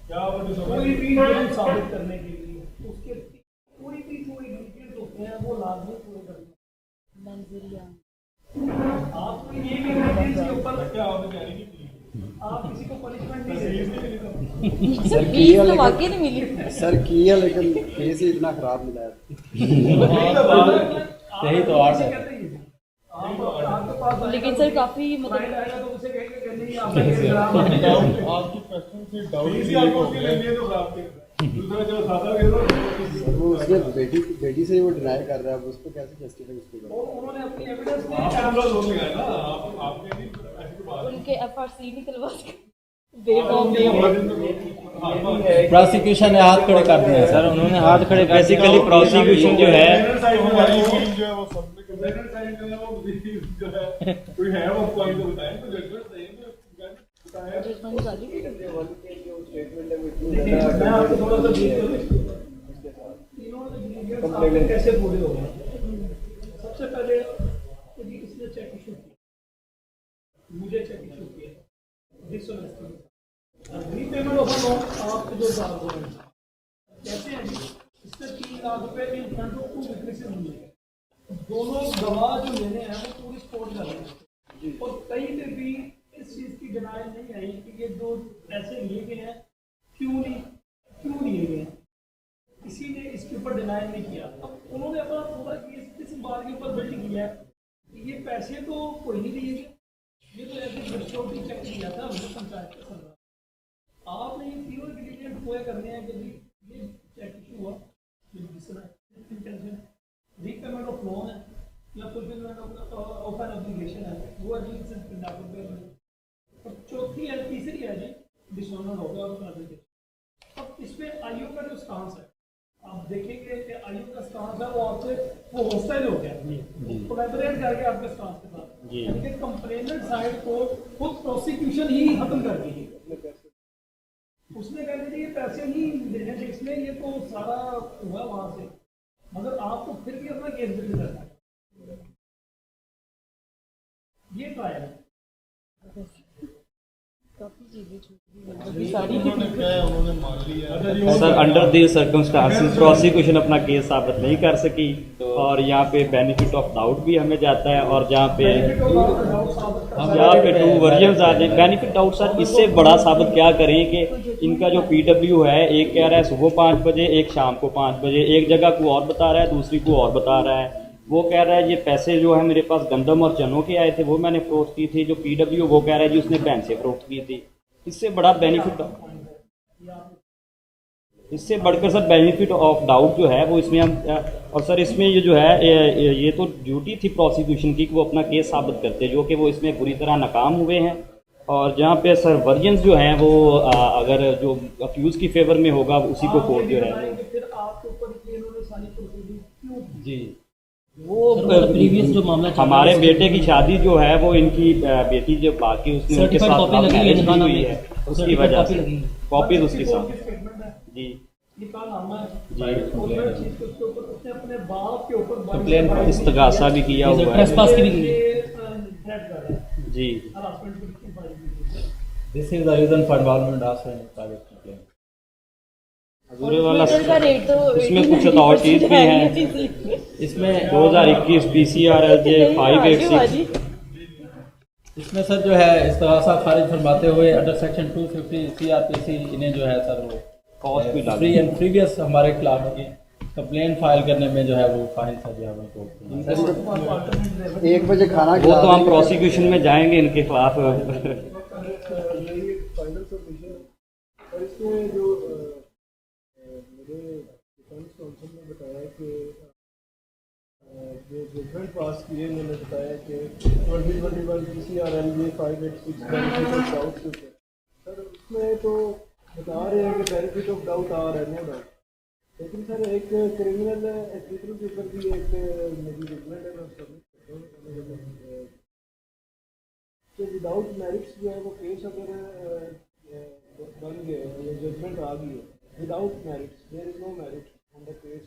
क्या हुआ? डिसऑनर कोई भी डिटेल साबित करने के लिए उसके कोई भी जो इंग्रेडिएंट होते हैं वो लाजमी पूरे करने। मंजूरिया आप ये भी इंग्रेडिएंट्स के ऊपर क्या आपने कह रही थी आप किसी को पनिशमेंट नहीं दे सर फीस तो वाकई नहीं मिली। सर किया, लेकिन केस ही इतना खराब मिला है। यही तो आर्ट है। लेकिन सर काफी मतलब आएगा तो उसे कहेंगे कि नहीं आपकी क्वेश्चन से डाउट ही आपको उसके लिए तो खराब थे। दूसरा जो सादा है सर वो उसने बेटी से वो डिनाई कर रहा है, अब उसको कैसे जस्टिफाई उसको करें? उन्होंने अपनी एविडेंस आपका लोन लगाया ना, आपने नहीं ऐसी कोई बात उनके एफआरसी निकलवा प्रोसिक्यूशन ने हाथ खड़े कर दिए सर, उन्होंने हाथ खड़े। बेसिकली प्रोसिक्यूशन जो है कोई है वो आपको तो बताएं, तो जजमेंट सही है जजमेंट जारी। मैं आपको थोड़ा सा तीनों कैसे पूरे हो गए। सबसे पहले इसने चेक इशू किया, मुझे चेक इशू किया, डिसऑनेस्टी, रीपेमेंट ऑफ लोन आपके जो कैसे हैं जी, इससे 3 लाख रुपए इन फ्रंट ऑफ 2 विटनेसेस मिले। दोनों गवाह जो लेने हैं वो पूरी सपोर्ट कर रहे हैं और कहीं पे भी इस चीज़ की डिनाइल नहीं आई कि ये जो पैसे लिए गए हैं क्यों लिए गए हैं, किसी ने इसके ऊपर डिनाइल नहीं किया। अब उन्होंने अपना पूरा केस इस बात के ऊपर बिल्ड किया है कि ये पैसे तो कोई नहीं लिए गए, ये तो ऐसे सिक्योरिटी चेक किया था हमने पंचायत के सरकार। आपने ये तीनों इंग्रीडिएंट पूरे करने हैं कि ये चेक इशू हुआ, रीपेमेंट ऑफ लोन है या फुलफिलमेंट ऑफ एन ऑब्लिगेशन है, वो है जी और चौथी है, तीसरी है जी डिसऑनर हो गया और फैब्रिकेशन। अब इसमें आईओ का जो स्टांस है आप देखेंगे कि आईओ का स्टांस है वो आपसे वो हॉस्टाइल हो गया, कोलैबोरेट करके आपके स्टांस के साथ, यानी कि कंप्लेनेंट साइड को खुद प्रोसिक्यूशन ही खत्म कर दी। उसने कह दिया ये पैसे नहीं देने थे इसमें, ये तो सारा हुआ वहां से, मगर आपको फिर भी अपना केस बिल्ड करना है। ये ट्रायल है। Sir under the circumstances prosecution अपना केस साबित नहीं कर सकी और यहाँ पे बेनिफिट ऑफ डाउट भी हमें जाता है और जहाँ पे 2 वर्जन्स आ जाए। बेनिफिट डाउट सर इससे बड़ा साबित क्या करें कि इनका जो PW है, एक कह रहा है सुबह 5 बजे, एक शाम को 5 बजे, एक जगह को और बता रहा है, दूसरी को और बता रहा है। वो कह रहा है ये पैसे जो है मेरे पास गंदम और चनों के आए थे वो मैंने फरोख्त की थी। जो PW वो कह रहा है जी उसने भैंस से फरोख्त की थी। इससे बड़ा बेनिफिट, इससे बढ़कर सर बेनिफिट ऑफ डाउट जो है वो इसमें हम और सर इसमें ये जो है ये तो ड्यूटी थी प्रोसिक्यूशन की कि वो अपना केस साबित करते, जो कि वो इसमें बुरी तरह नाकाम हुए हैं। और जहाँ पे सर वर्जन्स जो हैं वो अगर जो अक्यूज़ की फेवर में होगा उसी को कोर्ट जो है जी वो प्रीवियस जो मामला हमारे बेटे की शादी जो है वो इनकी बेटी जो बाकी उसने उनके साथ मैरिज की हुई है उसकी वजह से कॉपीज उसके साथ जी कंप्लेन इस्तगासा भी किया हुआ है जी। This is the reason for involvement of private complain. अधूरे वाला इसमें कुछ अथॉरिटीज भी हैं। इसमें 2021 PCRLJ 586 इसमें सर जो है इस्तगासा खारिज फरमाते हुए अंडर सेक्शन 250 CRPC इन्हें जो है सर वो कॉस्ट भी फ्री एंड प्रीवियस हमारे खिलाफ कंप्लेन फाइल करने में जो है वो फाइन सर जो है उनको 1 बजे खाना वो तो हम प्रोसिक्यूशन में जाएंगे इनके खिलाफ। और इसमें जो मेरे डिफेंस काउंसिल ने बताया कि जो जजमेंट पास किए उन्होंने बताया कि 2021 PCRLJ 586 सर उसमें तो बता रहे हैं कि बेनिफिट ऑफ डाउट आ रहा है, नो डाउट, लेकिन सर एक क्रिमिनल एक्टिविटी के ऊपर भी एक मेरी रिकमेंड है, मैं सबमिट करता हूँ कि विदाउट मेरिट्स जो है वो केस अगर बन गए या जजमेंट आ गई है without merits, there is no merit on the case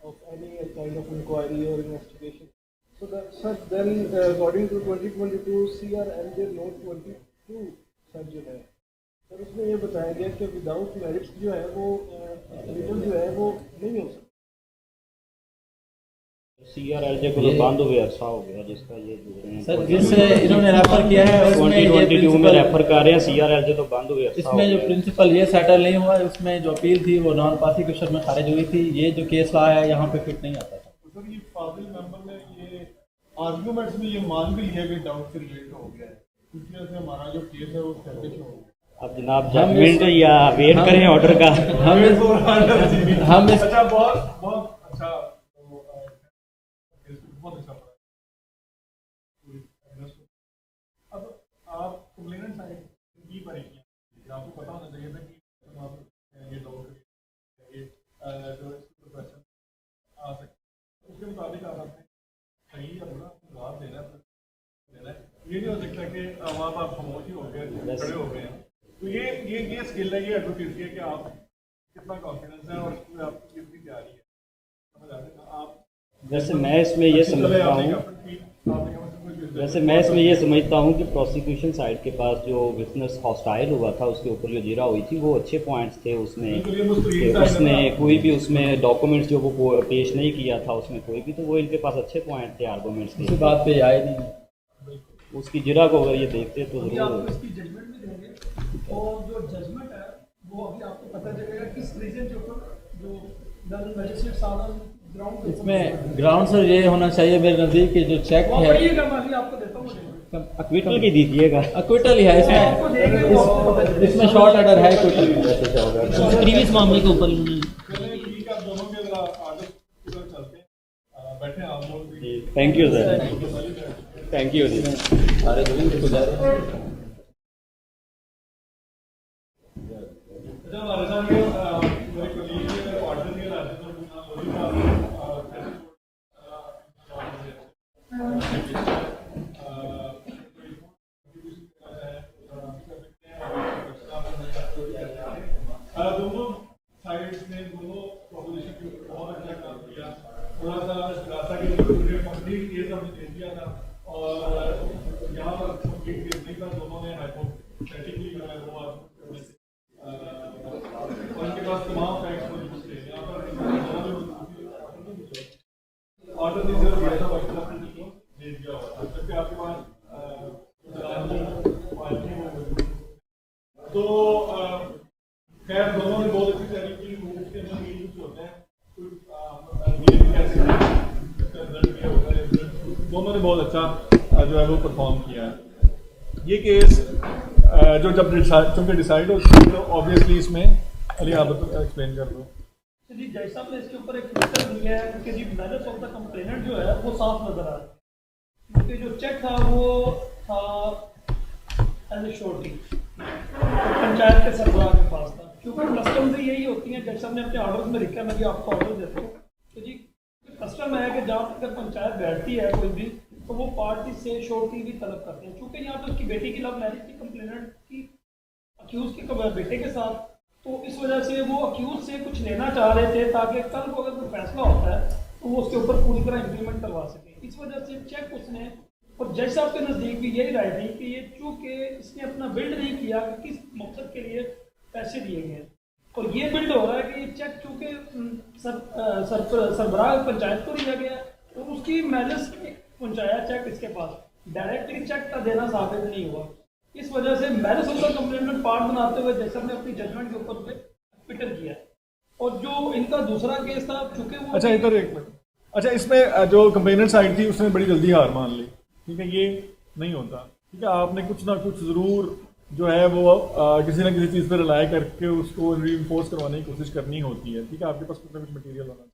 of any kind of inquiry और investigation, so that sir then according to 2022 CRLJ note 22 sir जो है सर उसमें ये बताया गया कि विदाउट मेरिट्स जो है वो रिजल्ट जो है वो नहीं हो सकता। CRLJ को तो बंद हुए अरसा हो गया जिसका ये जुड़े हैं सर जिससे इन्होंने रेफर किया है उसमें 2022 में रेफर कर रहे हैं, CRLJ तो बंद हुए अरसा इसमें जो प्रिंसिपल ये सेटल नहीं हुआ, उसमें जो अपील थी वो नॉन प्रोसिक्यूशन में खारिज हुई थी, ये जो केस आया है यहाँ पे फिट नहीं आता था। तो सर ये फाजिल मेंबर ने ये आर्गुमेंट्स में ये मान भी लिया कि डाउट क्रिएट हो गया है, क्योंकि ऐसे हमारा जो केस है वो एस्टैब्लिश हो गया। अब जनाब जजमेंट या वेट करें ऑर्डर का, हम अच्छा बहुत अच्छा अब आप कंप्लेनेंट साइड की परेशानी, आपको पता होना चाहिए था कि आप ये डाउट ये जो क्वेश्चन आ सकते उसके मुताबिक आपने सही या बुरा जवाब देना है। ये नहीं हो सकता कि वहाँ पर आप खामोश ही हो गए, खड़े हो गए हैं। तो ये स्किल है, ये एडवोकेसी है कि आप कितना कॉन्फिडेंस है और आपकी कितनी तैयारी है, समझ आते हैं आप। वैसे मैं इसमें ये समझता हूँ कि प्रोसिक्यूशन साइड के पास जो विटनेस हॉस्टाइल हुआ था उसके ऊपर जो जिरा हुई थी वो अच्छे पॉइंट्स थे उसमें, उसने कोई भी उसमें डॉक्यूमेंट्स जो वो पेश नहीं किया था उसमें कोई भी, तो वो इनके पास अच्छे पॉइंट थे, आर्गूमेंट्स थे, इस बात पे आए नहीं उसकी जिरा को अगर ये देखते तो जरूर। और जो जजमेंट है वो अभी आपको पता चलेगा किस रीजन के ऊपर जो मजिस्ट्रेट साहब ग्राउंड इसमें ग्राउंड सर ये होना चाहिए मेरे नज़दीक कि जो चेक है मैं भी आपको देता हूँ, अक्विटल की दीजिएगा, अक्विटल ही है इसमें, इसमें शॉर्ट ऑर्डर है अक्विटल प्रीवियस मामले के ऊपर thank you sir, thank you जी। दोनों साइड्स ने दोनों प्रोपोजिशन के ऊपर बहुत अच्छा काम किया, थोड़ा सा रास्ता के कंप्लीट केस हमने दे दिया था और यहाँ पर कंप्लीट केस नहीं था, दोनों ने हाइपोथेटिकली वो उनके पास तमाम फैक्ट्स मौजूद थे, यहाँ पर ऑर्डर दिया था दे दिया हुआ था, जबकि आपके पास तो खैर दोनों ने बहुत अच्छी तैयारी की, उसके अंदर ये कुछ होता है दोनों ने बहुत अच्छा जो है वो परफॉर्म किया है। ये केस जो जब चूँकि डिसाइड होती है तो ऑब्वियसली इसमें अली आप एक्सप्लेन कर दो। जी जज साहब ने इसके ऊपर एक फिल्टर दिया है कि जी मैनेज ऑफ द कंप्लेनेंट जो है वो साफ नजर आ रहा है, क्योंकि जो चेक था वो था एज ए श्योरिटी पंचायत के सरबराह के पास था, क्योंकि कस्टम से यही होती है, जज साहब ने अपने ऑर्डर्स में लिखा, मैं भी आपको ऑर्डर देता हूँ तो जी कस्टम है कि जहाँ तक पंचायत बैठती है कोई भी तो वो पार्टी से श्योरिटी भी तलब करते हैं, चूँकि यहाँ पे उसकी बेटी की लव मैरिज की कंप्लेनेंट की अक्यूज के बेटे के साथ, तो इस वजह से वो अक्यूज से कुछ लेना चाह रहे थे ताकि कल को अगर कोई फैसला होता है तो वो उसके ऊपर पूरी तरह इम्प्लीमेंट करवा सके। इस वजह से चेक उसने, और जज साहब के नज़दीक भी यही राय थी कि ये चूँकि इसने अपना बिल्ड नहीं किया कि किस मकसद के लिए पैसे दिए गए हैं, और ये बिल्ड हो रहा है कि ये चेक चूँकि सरबराह पंचायत को दिया गया तो उसकी मैनेज पहुँचाया चेक इसके पास, डायरेक्टली चेक का देना साबित नहीं हुआ। इस वजह से marriage of the complainant part बनाते हुए जज साहब ने अपनी जजमेंट के ऊपर एक्विटल किया। और जो इनका दूसरा केस था चूँकि वो अच्छा इधर एक मिनट, अच्छा इसमें जो कंप्लेनेंट साइड थी उसने बड़ी जल्दी हार मान ली, ठीक है, ये नहीं होता, ठीक है, आपने कुछ ना कुछ ज़रूर जो है वो किसी ना किसी चीज़ पर रिलाई करके उसको रीइंफोर्स करवाने की कोशिश करनी होती है, ठीक है, आपके पास कुछ ना कुछ मटीरियल होना चाहिए।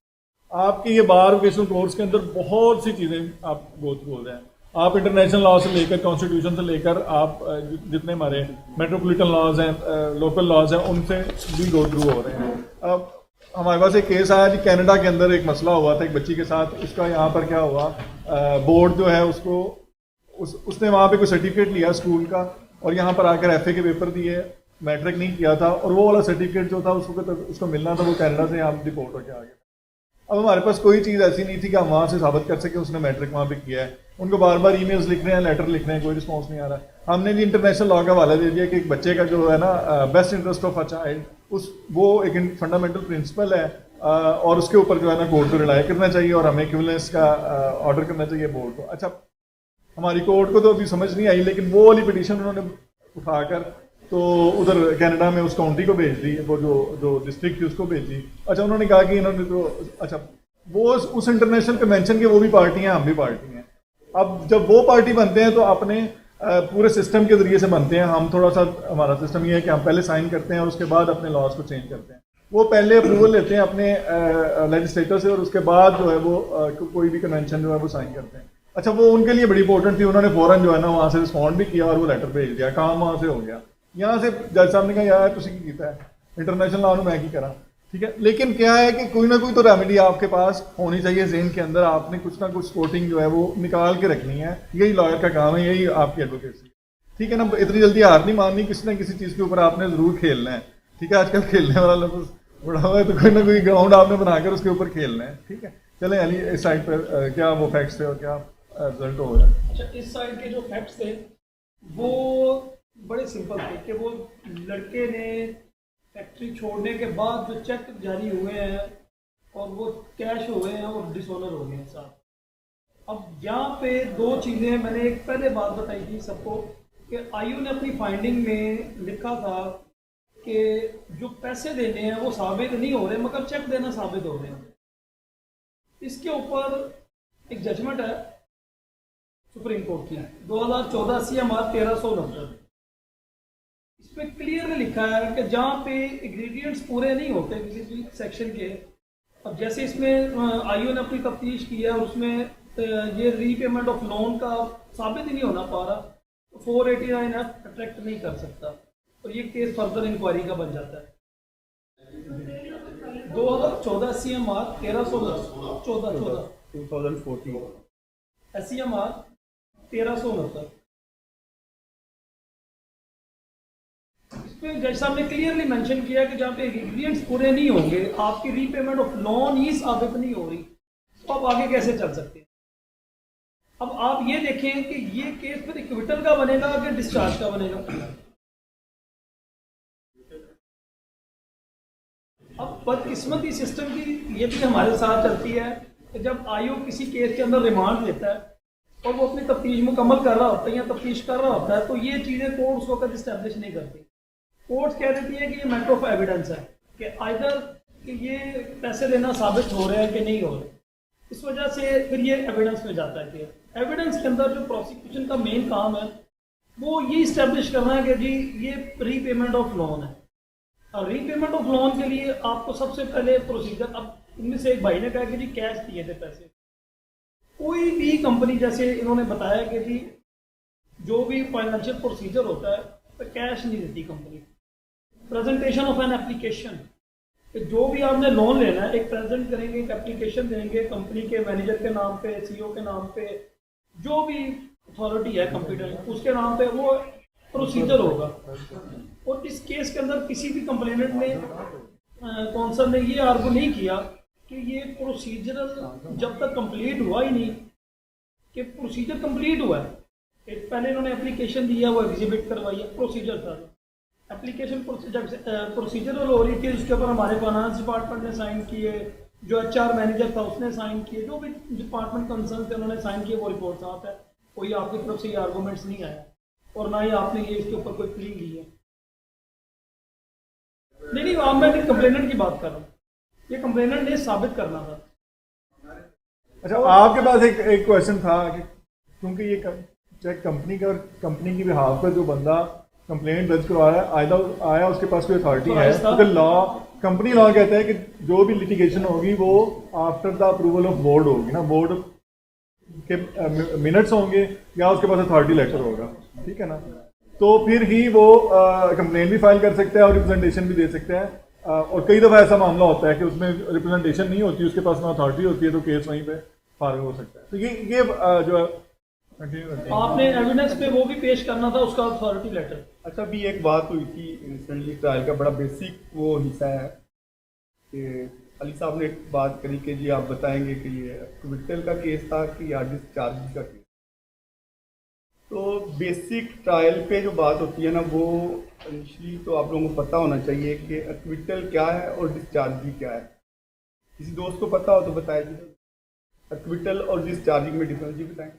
आपके ये बार वोकेशनल कोर्स के अंदर बहुत सी चीज़ें आप गो थ्रू हो रहे हैं, आप इंटरनेशनल लॉ से लेकर कॉन्स्टिट्यूशन से लेकर आप जितने हमारे मेट्रोपॉलिटन लॉज हैं, लोकल लॉज हैं, उनसे भी गो थ्रू हो रहे हैं। अब हमारे पास एक केस आया जी, कनाडा के अंदर एक मसला हुआ था एक बच्ची के साथ। उसका यहाँ पर क्या हुआ, बोर्ड जो है उसको उसने वहाँ पे कोई सर्टिफिकेट लिया स्कूल का और यहाँ पर आकर FA के पेपर दिए, मैट्रिक नहीं किया था, और वो वाला सर्टिफिकेट जो था उसको मिलना था, वो कनाडा से यहाँ डिपोर्ट होकर आ गया। अब हमारे पास कोई चीज़ ऐसी नहीं थी कि हम वहाँ से साबित कर सके उसने मैट्रिक वहाँ पे किया है। उनको बार बार ईमेल्स लिख रहे हैं, लेटर लिख रहे हैं, कोई रिस्पॉन्स नहीं आ रहा। हमने जी इंटरनेशनल लॉ का हवाला दे दिया कि एक बच्चे का जो है ना best interest of a child, वो एक फंडामेंटल प्रिंसिपल है और उसके ऊपर जो है ना कोर्ट को रिलाई करना चाहिए और हमें इक्विवेलेंस का ऑर्डर करना चाहिए बोर्ड को। अच्छा, हमारी कोर्ट को तो अभी समझ नहीं आई, लेकिन वो वाली पिटीशन उन्होंने उठाकर तो उधर कनाडा में उस काउंटी को भेज दी, वो जो डिस्ट्रिक्ट थी उसको भेज दी। अच्छा, उन्होंने कहा कि इन्होंने तो अच्छा वो उस इंटरनेशनल कन्वेंशन के वो भी पार्टी हैं, हम भी पार्टी हैं। अब जब वो पार्टी बनते हैं तो अपने पूरे सिस्टम के जरिए से बनते हैं। हम थोड़ा सा, हमारा सिस्टम ये है कि हम पहले साइन करते हैं और उसके बाद अपने लॉज को चेंज करते हैं। वो पहले अप्रूवल लेते हैं अपने लेजिस्लेटर से और उसके बाद जो है वो कोई भी कन्वेंशन जो है वो साइन करते हैं। अच्छा, वो उनके लिए बड़ी इंपॉर्टेंट थी, उन्होंने फौरन जो है ना वहाँ से रिस्पॉन्ड भी किया और वो लेटर भेज दिया, काम वहाँ से हो गया। यहाँ से जज साहब ने कहा यार तुसी की कीता है, इंटरनेशनल लॉ में मैं की करा, ठीक है। लेकिन क्या है कि कोई ना कोई तो रेमेडी आपके पास होनी चाहिए ज़हन के अंदर, आपने कुछ ना कुछ स्पोर्टिंग जो है वो निकाल के रखनी है। यही लॉयर का काम है, यही आपकी एडवोकेसी, ठीक है ना। इतनी जल्दी हार नहीं माननी, किसी ना किसी चीज़ के ऊपर आपने ज़रूर खेलना है, ठीक है। आजकल खेलने वाला लफ्ज़ बड़ा हुआ है, तो कोई ना कोई ग्राउंड आपने बनाकर उसके ऊपर खेलना है, ठीक है। चलें अली, इस साइड पर क्या वो फैक्ट्स थे और क्या रिजल्ट हो रहा है? अच्छा, इस साइड के जो फैक्ट्स थे वो बड़े सिंपल थे कि वो लड़के ने फैक्ट्री छोड़ने के बाद जो चेक जारी हुए हैं और वो कैश हुए हैं और डिसऑनर हो गए हैं साहब। अब यहाँ पे दो चीज़ें मैंने एक पहले बात बताई थी सबको कि आयु ने अपनी फाइंडिंग में लिखा था कि जो पैसे देने हैं वो साबित नहीं हो रहे मगर चेक देना साबित हो रहे हैं। इसके ऊपर एक जजमेंट है सुप्रीम कोर्ट की 2014 CMR 1390। इसमें क्लियरली लिखा है कि जहाँ पे इंग्रेडिएंट्स पूरे नहीं होते किसी भी सेक्शन के, अब जैसे इसमें आयु ने अपनी तफ्तीश की है और उसमें ये रीपेमेंट ऑफ लोन का साबित ही नहीं होना पा रहा, 489F अट्रैक्ट नहीं कर सकता और ये केस फर्दर इंक्वायरी का बन जाता है। 2014 CMR 1314 2014 SCMR 1369। इसमें जज साहब ने क्लियरली मेंशन किया कि जहाँ पे इंग्रेडिएंट्स पूरे नहीं होंगे, आपकी रीपेमेंट ऑफ लोन ही साबित नहीं हो रही, तो आप आगे कैसे चल सकते हैं। अब आप ये देखें कि ये केस फिर इक्विटल का बनेगा कि डिस्चार्ज का बनेगा। अब बदकिस्मती सिस्टम की ये भी हमारे साथ चलती है कि जब आयोग किसी केस के अंदर रिमांड लेता है और वो अपनी तफ्तीश मुकम्मल कर रहा होता है या तफ्तीश कर रहा होता है, तो ये चीज़ें कोर्ट्स को कभी इस्टेब्लिश नहीं करती। कोर्ट्स कह देती है कि ये मैटर ऑफ एविडेंस है कि आइदर कि ये पैसे देना साबित हो रहे हैं कि नहीं हो रहे। इस वजह से फिर ये एविडेंस में जाता है कि एविडेंस के अंदर जो प्रोसिक्यूशन का मेन काम है वो ये इस्टेब्लिश करना है कि जी ये रीपेमेंट ऑफ लोन है। और रीपेमेंट ऑफ लोन के लिए आपको सबसे पहले प्रोसीजर, अब इनमें से एक भाई ने कहा कि जी कैश दिए थे पैसे, कोई भी कंपनी जैसे इन्होंने बताया कि जी जो भी फाइनेंशियल प्रोसीजर होता है तो कैश नहीं देती company. Presentation of an application, जो भी आपने लोन लेना है एक प्रेजेंट करेंगे, एक एप्लीकेशन देंगे कंपनी के मैनेजर के नाम पे, CEO के नाम पे, जो भी अथॉरिटी है कंप्यूटर उसके नाम पे वो प्रोसीजर होगा। और इस केस के अंदर किसी भी कंप्लेनेंट ने कौंसल ने ये आर्गू नहीं किया कि ये प्रोसीजरल जब तक कंप्लीट हुआ ही नहीं कि प्रोसीजर कंप्लीट हुआ है। एक पहले इन्होंने एप्लीकेशन दिया, वो एग्जिबिट करवाई है, प्रोसीजर था। एप्लीकेशन प्रोसीजरल हो रही थी, उसके ऊपर हमारे फाइनेंस डिपार्टमेंट ने साइन किए, जो HR मैनेजर था उसने साइन किए, जो भी डिपार्टमेंट कंसर्न थे उन्होंने साइन किए, वो रिपोर्ट साफ है। कोई आपकी तरफ से ये आर्गूमेंट्स नहीं आया और ना ही आपने ये इसके ऊपर कोई प्लीज ली है। नहीं, अब मैं कंप्लेनेंट की बात कर रहा हूँ, ये कंप्लेनेंट ने साबित करना था। अच्छा, आपके पास एक क्वेश्चन था कि क्योंकि ये चेक कंपनी का और कंपनी की बिहाफ पर जो बंदा कंप्लेंट दर्ज करवाया आया उसके पास कोई अथॉरिटी है, तो लॉ कंपनी लॉ कहता है कि जो भी लिटिगेशन होगी वो after the approval of board होगी ना। के मिनट्स होंगे या उसके पास अथॉरिटी लेटर होगा, ठीक है ना, तो फिर ही वो कंप्लेन भी फाइल कर सकता है और रिप्रेजेंटेशन भी दे सकता है। और कई दफ़ा ऐसा मामला होता है कि उसमें रिप्रेजेंटेशन नहीं होती, उसके पास ना अथॉरिटी होती है, तो केस वहीं पे फाइल हो सकता है। तो ये जो है आपने एविडेंस पे वो भी पेश करना था, उसका अथॉरिटी लेटर। अच्छा, अभी एक बात हुई थी इंस्टेंटली ट्रायल का, बड़ा बेसिक वो हिस्सा है कि अली साहब ने एक बात करी कि जी आप बताएंगे कि ये एक्विटल का केस था कि या डिस्चार्ज का केस। तो बेसिक ट्रायल पे जो बात होती है ना, वो इनिशियली तो आप लोगों को पता होना चाहिए कि एक्विटल क्या है और डिस्चार्ज भी क्या है। किसी दोस्त को पता हो तो बताए जी, एक्विटल और डिस्चार्जिंग में डिफरेंस जी बताएं।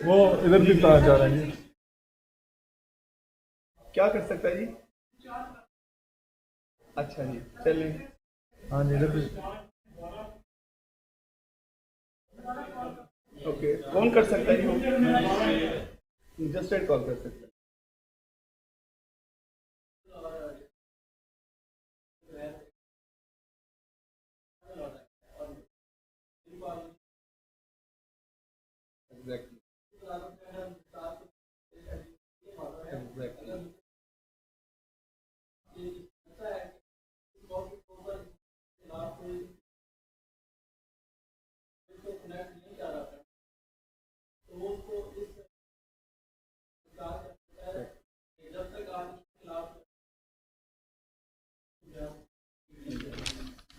वो इधर भी बताना चाह रहे हैं। क्या कर सकता है जी? अच्छा जी, चलिए। हाँ जी, इधर भी। ओके, कौन कर सकता है जी? मजिस्ट्रेट कॉल कर सकता है। Exactly.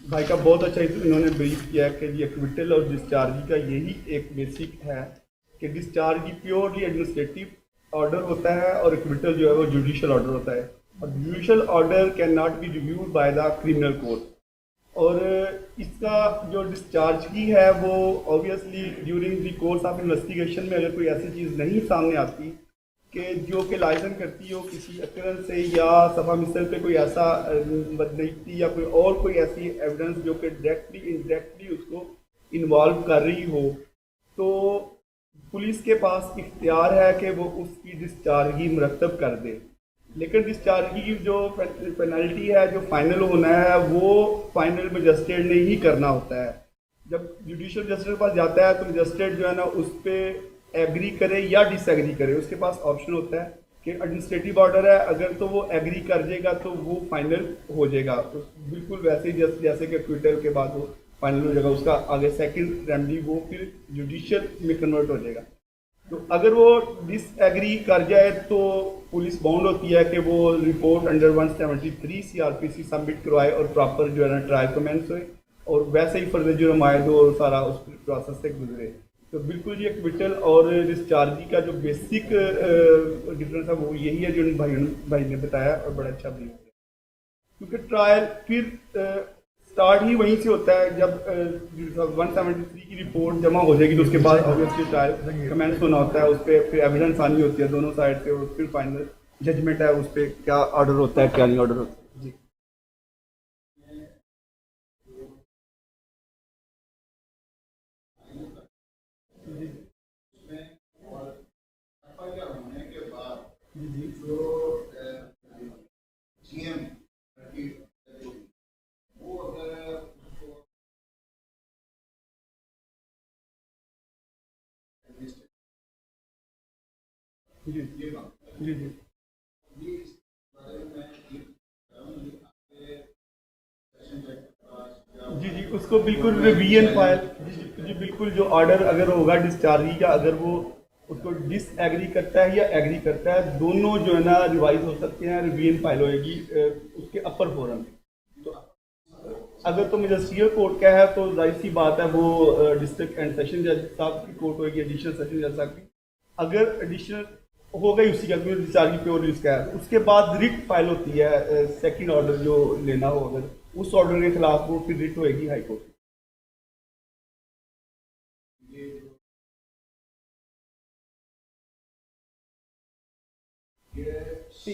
भाई का बहुत अच्छा इन्होंने ब्रीफ किया कि जी एक्विटल और डिस्चार्ज का यही एक बेसिक है कि डिस्चार्ज प्योरली एडमिनिस्ट्रेटिव ऑर्डर होता है और एक्विटल जो है वो जुडिशियल ऑर्डर होता है, और judicial order can not be reviewed by the criminal court. और इसका जो डिस्चार्ज की है वो obviously during the course of investigation में अगर कोई ऐसी चीज़ नहीं सामने आती कि जो कि लाइसन करती हो किसी अकरंस से या सफा मिसल पे कोई ऐसा बदनीति या कोई ऐसी एविडेंस जो कि डायरेक्टली इनडायरेक्टली उसको इन्वॉल्व कर रही हो, तो पुलिस के पास इख्तियार है कि वो उसकी डिस्चार्जी मुरतब कर दे। लेकिन डिस्चार्जी की जो पेनल्टी है, जो फाइनल होना है, वो फाइनल मजिस्ट्रेट ने ही करना होता है। जब जुडिशियल मजिस्ट्रेट के पास जाता है तो मजिस्ट्रेट जो है ना उस पर एग्री करे या डिसएग्री करे, उसके पास ऑप्शन होता है कि एडमिनिस्ट्रेटिव ऑर्डर है, अगर तो वो एग्री कर देगा तो वो फाइनल हो जाएगा, तो बिल्कुल वैसे ही जैसे कि ट्विटर के बाद वो फाइनल हो जाएगा, उसका आगे सेकंड रेमेडी वो फिर जुडिशियल में कन्वर्ट हो जाएगा। तो अगर वो डिसएग्री कर जाए तो पुलिस बाउंड होती है कि वो रिपोर्ट अंडर 173 CRPC सबमिट करवाए और प्रॉपर जो है ना ट्रायल कमेंस होए और वैसे ही फर्दर जो नुमाइंदो और सारा उस प्रोसेस से गुजरे। तो बिल्कुल ये एक्विटल और डिस्चार्जी का जो बेसिक डिफरेंस है वो यही है जो भाई ने बताया, और बड़ा अच्छा भी है क्योंकि ट्रायल फिर स्टार्ट ही वहीं से होता है। जब 173 की रिपोर्ट जमा हो जाएगी तो उसके बाद ऑब्वियसली ट्रायल कमेंस होना होता है, उस पर फिर एविडेंस आनी होती है दोनों साइड से, और फिर फाइनल जजमेंट है उस पर क्या ऑर्डर होता है क्या नहीं ऑर्डर होता है। जी जी उसको बिल्कुल रिवीजन फाइल जी बिल्कुल जो ऑर्डर अगर होगा डिस्चार्जी का, अगर वो उसको डिसएग्री करता है या एग्री करता है, दोनों जो है ना रिवाइज हो सकते हैं, रिवीजन फाइल होएगी उसके अपर फोरम में। तो अगर तो मजिस्ट्रियल कोर्ट का है तो जाहिर सी बात है वो डिस्ट्रिक्ट एंड सेशन जज साहब की कोर्ट होगी, एडिशनल सेशन जज साहब की। अगर एडिशनल हो गई उसी का डिस्चार्ज प्योर उसका है, उसके बाद रिट फाइल होती है सेकंड ऑर्डर जो लेना हो, अगर उस ऑर्डर के खिलाफ वो फिर रिट होएगी हाई कोर्ट।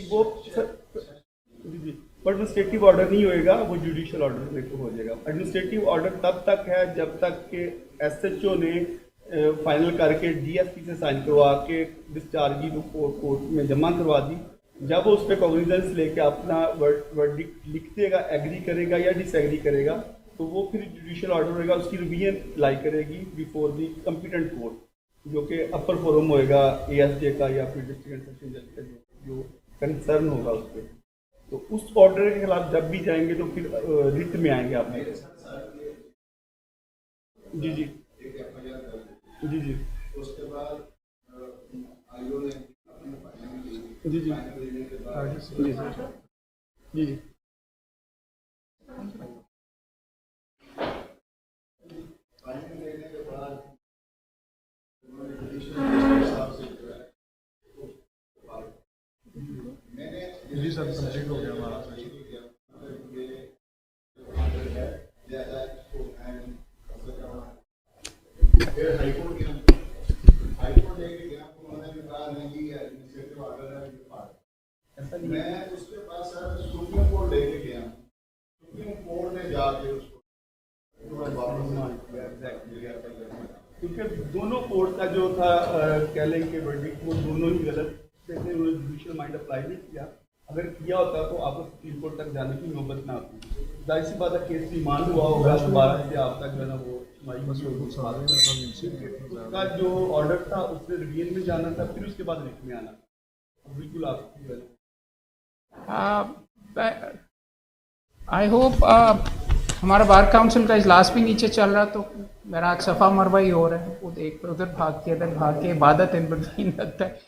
वो जी एडमिनिस्ट्रेटिव ऑर्डर नहीं होएगा, वो जुडिशियल ऑर्डर हो जाएगा। एडमिनिस्ट्रेटिव ऑर्डर तब तक है जब तक के SHO ने फाइनल करके डीएसपी से साइन करवा के डिस्चार्ज की कोर्ट में जमा करवा दी। जब उस पर कॉग्निजेंस लेके अपना वर्डिक्ट लिख देगा, एग्री करेगा या डिसएग्री करेगा, तो वो फिर जुडिशियल ऑर्डर होगा, उसकी रिवीजन अप्लाई करेगी बिफोर दी कॉम्पिटेंट कोर्ट, जो कि अपर फोरम होएगा एएसजे का या फिर डिस्ट्रिक्ट एंड सेशन जज का जो कंसर्न होगा उस पर। तो उस ऑर्डर के खिलाफ जब भी जाएंगे तो फिर रिट में आएंगे आप। जी जी जी जी उसके बाद जी जी जी जी जी जी सर, कंप्लीट हो गया हमारा मैं उसके पास सर सुप्रीम कोर्ट लेके गया, सुप्रीम कोर्ट ने जाके उसको क्योंकि दोनों कोर्ट का जो था कह लें कि वर्डिक्ट वो दोनों ही गलत थे, उन्होंने जुडिशियल माइंड अप्लाई नहीं किया। अगर किया होता तो आपको सुप्रीम कोर्ट तक जाने की नौबत ना आती। जाहिर सी बात है केस रिमांड हुआ होगा, दोबारा से आप तक जो है ना वो उसका जो ऑर्डर था उसने रिवीजन में जाना था, फिर उसके बाद रिट में आना था। बिल्कुल आप आई होप हमारा बार काउंसिल का इजलास भी नीचे चल रहा, तो मेरा आज सफ़ा मरवा ही हो रहा है। वो एक उधर भाग के इधर भाग के इबादत इन बिटवीन लगता है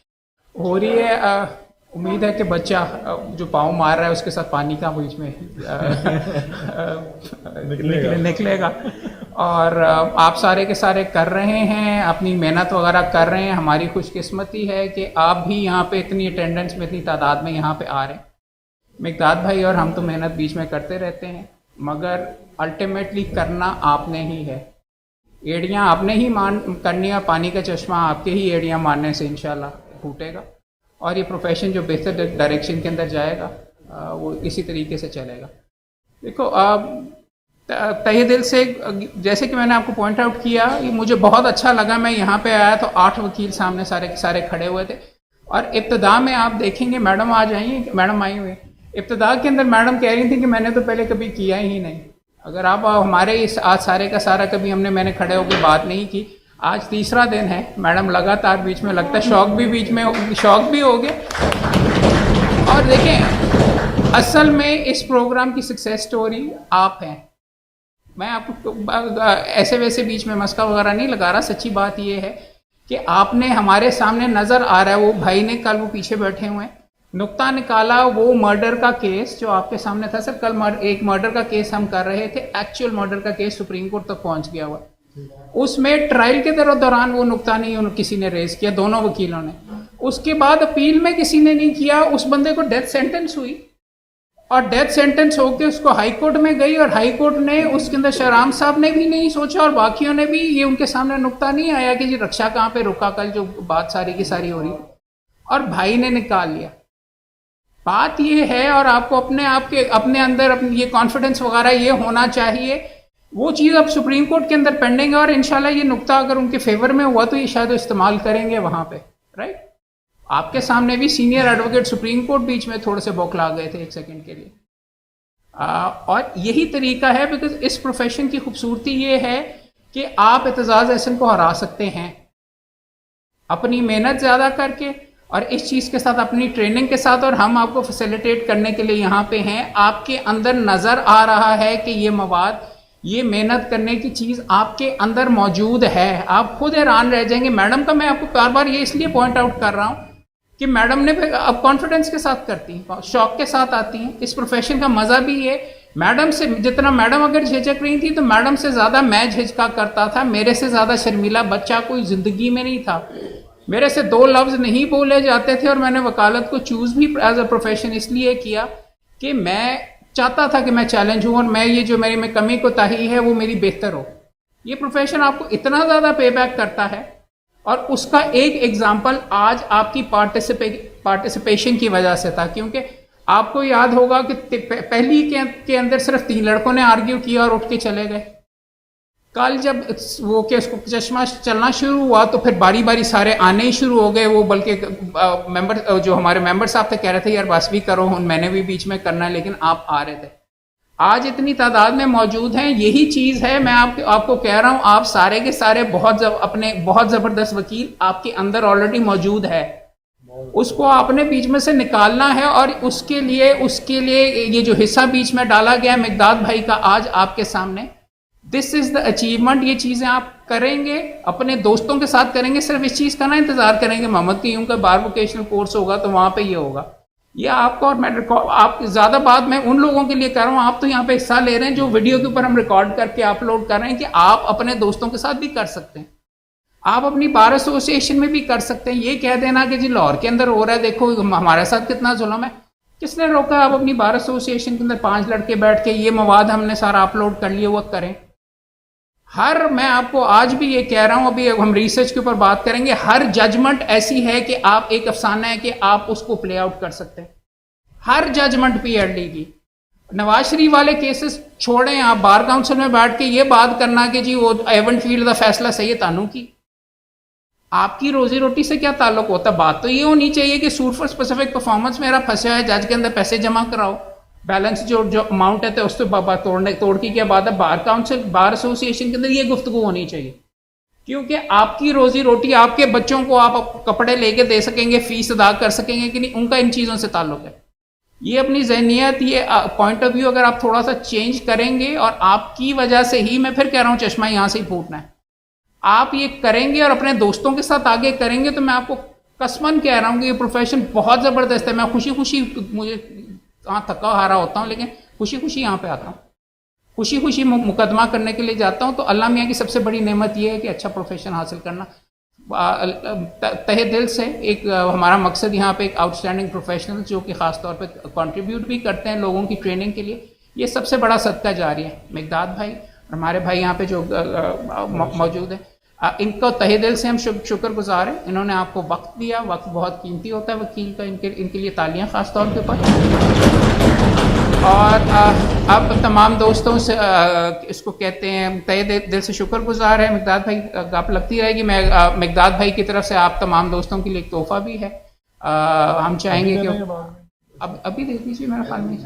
हो रही है। उम्मीद है कि बच्चा जो पाँव मार रहा है उसके साथ पानी का बीच में निकलेगा। और आप सारे के सारे कर रहे हैं, अपनी मेहनत वगैरह कर रहे हैं। हमारी खुशकिस्मती है कि आप भी यहाँ पे इतनी अटेंडेंस में, इतनी तादाद में यहाँ पे आ रहे हैं। मिकदाद भाई और हम तो मेहनत बीच में करते रहते हैं, मगर अल्टीमेटली करना आपने ही है। एड़ियाँ आपने ही करनी है, पानी का चश्मा आपके ही एड़ियाँ मारने से इंशाल्लाह फूटेगा और ये प्रोफेशन जो बेहतर डायरेक्शन के अंदर जाएगा वो इसी तरीके से चलेगा। देखो तहे दिल से, जैसे कि मैंने आपको पॉइंट आउट किया, ये मुझे बहुत अच्छा लगा। मैं यहाँ पे आया तो 8 वकील सामने सारे के सारे खड़े हुए थे और इब्तदा में आप देखेंगे मैडम आ जाइए, मैडम आई हुई। इब्तदा के अंदर मैडम कह रही थी कि मैंने तो पहले कभी किया ही नहीं। अगर आप हमारे इस आज सारे का सारा कभी मैंने खड़े होकर बात नहीं की। आज तीसरा दिन है, मैडम लगातार बीच में लगता है शौक भी बीच में शौक भी हो गया। और देखें असल में इस प्रोग्राम की सक्सेस स्टोरी आप हैं। मैं आपको ऐसे वैसे बीच में मस्का वगैरह नहीं लगा रहा। सच्ची बात ये है कि आपने हमारे सामने नज़र आ रहा है, वो भाई ने कल वो पीछे बैठे हुए हैं नुक्ता निकाला, वो मर्डर का केस जो आपके सामने था। सर कल एक मर्डर का केस हम कर रहे थे, एक्चुअल मर्डर का केस सुप्रीम कोर्ट तक पहुंच गया हुआ। उसमें ट्रायल के दौरान वो नुक्ता नहीं किसी ने रेज किया, दोनों वकीलों ने। उसके बाद अपील में किसी ने नहीं किया। उस बंदे को डेथ सेंटेंस हुई और डेथ सेंटेंस होकर उसको हाई कोर्ट में गई और हाई कोर्ट ने उसके अंदर शहराम साहब ने भी नहीं सोचा और बाकियों ने भी, ये उनके सामने नुक्ता नहीं आया कि जी रक्षा कहाँ पे रुका, कल जो बात सारी की सारी हो रही और भाई ने निकाल लिया। बात ये है, और आपको अपने आप के अपने अंदर ये कॉन्फिडेंस वगैरह ये होना चाहिए। वो चीज़ अब सुप्रीम कोर्ट के अंदर पेंडिंग है और इंशाल्लाह ये नुक्ता अगर उनके फेवर में हुआ तो ये शायद इस्तेमाल करेंगे वहाँ पे, राइट। आपके सामने भी सीनियर एडवोकेट सुप्रीम कोर्ट बीच में थोड़े से बौखला गए थे 1 सेकंड के लिए। और यही तरीका है, बिकॉज इस प्रोफेशन की खूबसूरती ये है कि आप एतजाज़ एहसन को हरा सकते हैं अपनी मेहनत ज़्यादा करके और इस चीज़ के साथ, अपनी ट्रेनिंग के साथ। और हम आपको फैसिलिटेट करने के लिए यहाँ पे हैं। आपके अंदर नज़र आ रहा है कि ये मवाद, ये मेहनत करने की चीज़ आपके अंदर मौजूद है। आप खुद हैरान रह जाएंगे। मैडम का मैं आपको बार बार ये इसलिए पॉइंट आउट कर रहा हूँ कि मैडम ने अब कॉन्फिडेंस के साथ करती हैं, शौक के साथ आती हैं। इस प्रोफेशन का मज़ा भी ये, मैडम से जितना मैडम अगर झिझक रही थी तो मैडम से ज़्यादा मैं झिझका करता था। मेरे से ज़्यादा शर्मीला बच्चा कोई ज़िंदगी में नहीं था। मेरे से 2 लफ्ज़ नहीं बोले जाते थे और मैंने वकालत को चूज़ भी एज अ प्रोफेशन इसलिए किया कि मैं चाहता था कि मैं चैलेंज हूँ और मैं ये जो मेरी में कमी कोताही है वो मेरी बेहतर हो। ये प्रोफेशन आपको इतना ज़्यादा पे बैक करता है और उसका एक एग्जाम्पल आज आपकी पार्टिसिपेशन की वजह से था। क्योंकि आपको याद होगा कि पहली के अंदर सिर्फ 3 लड़कों ने आर्ग्यू किया और उठ के चले गए। कल जब वो के उसको चश्मा चलना शुरू हुआ तो फिर बारी बारी सारे आने ही शुरू हो गए। वो बल्कि मेंबर जो हमारे मेंबर साहब थे कह रहे थे यार बस भी करो, मैंने भी बीच में करना है, लेकिन आप आ रहे थे। आज इतनी तादाद में मौजूद हैं, यही चीज़ है। मैं आपको कह रहा हूँ, आप सारे के सारे अपने बहुत ज़बरदस्त वकील आपके अंदर ऑलरेडी मौजूद है, उसको आपने बीच में से निकालना है। और उसके लिए ये जो हिस्सा बीच में डाला गया मिकदाद भाई का आज आपके सामने, दिस इज द अचीवमेंट। ये चीज़ें आप करेंगे, अपने दोस्तों के साथ करेंगे, सिर्फ इस चीज़ का ना इंतजार करेंगे मोहम्मद क़य्यूम का बार वोकेशनल कोर्स होगा तो वहाँ पे ये होगा, ये आपको। और मैं आप ज़्यादा बात मैं उन लोगों के लिए कर रहा हूँ, आप तो यहाँ पे हिस्सा ले रहे हैं जो वीडियो के ऊपर हम रिकॉर्ड करके अपलोड कर रहे हैं, कि आप अपने दोस्तों के साथ भी कर सकते हैं, आप अपनी बार एसोसिएशन में भी कर सकते हैं। ये कह देना कि जी लाहौर के अंदर हो रहा है, देखो हमारे साथ कितना जुल्म है, किसने रोका? आप अपनी बार एसोसिएशन के अंदर 5 लड़के बैठ के ये मवाद हमने सारा अपलोड कर लिया, वो करें। मैं आपको आज भी ये कह रहा हूं, अभी हम रिसर्च के ऊपर बात करेंगे, हर जजमेंट ऐसी है कि आप, एक अफसाना है कि आप उसको प्ले आउट कर सकते हैं, हर जजमेंट PLD की। नवाज शरीफ वाले केसेस छोड़ें, आप बार काउंसिल में बैठ के ये बात करना कि जी वो एवनफील्ड का फैसला सही है तानू की, आपकी रोजी रोटी से क्या ताल्लुक होता? बात तो ये होनी चाहिए कि सूट फॉर स्पेसिफिक परफॉर्मेंस मेरा फंसा है, जज के अंदर पैसे जमा कराओ, बैलेंस जो अमाउंट है तो उससे तोड़ की क्या बात है? बार काउंसिल, बार एसोसिएशन के अंदर ये गुफ्तगू होनी चाहिए, क्योंकि आपकी रोजी रोटी, आपके बच्चों को आप कपड़े लेके दे सकेंगे, फीस अदा कर सकेंगे कि नहीं, उनका इन चीज़ों से ताल्लुक है। ये अपनी जहनियत, ये पॉइंट ऑफ व्यू अगर आप थोड़ा सा चेंज करेंगे, और आपकी वजह से ही, मैं फिर कह रहा हूँ, चश्मा यहाँ से ही फूटना है। आप ये करेंगे और अपने दोस्तों के साथ आगे करेंगे तो मैं आपको कसमन कह रहा हूँ कि ये प्रोफेशन बहुत ज़बरदस्त है। मैं खुशी खुशी, मुझे थका हारा होता हूँ, लेकिन खुशी खुशी यहाँ पे आता हूँ, खुशी खुशी मुकदमा करने के लिए जाता हूँ। तो अल्लाह मियाँ की सबसे बड़ी नेमत ये है कि अच्छा प्रोफेशन हासिल करना। तहे दिल से एक हमारा मकसद यहाँ पे एक आउटस्टैंडिंग प्रोफेशनल जो कि ख़ास तौर पे कंट्रीब्यूट भी करते हैं लोगों की ट्रेनिंग के लिए, ये सबसे बड़ा सदका जारी है। मिकदाद भाई और हमारे भाई यहाँ पे जो मौजूद है, इनको तहे दिल से हम शुक्रगुजार हैं। इन्होंने आपको वक्त दिया, वक्त बहुत कीमती होता है वकील का, इनके लिए तालियां ख़ास तौर के ऊपर। और अब तमाम दोस्तों से इसको कहते हैं तहे दिल से शुक्रगुजार है। मिकदाद भाई आप लगती रहेगी, मैं मिकदाद भाई की तरफ से आप तमाम दोस्तों के लिए एक तोहफा भी है। हम चाहेंगे कि अब अभी दे दीजिए मेरे ख्याल में।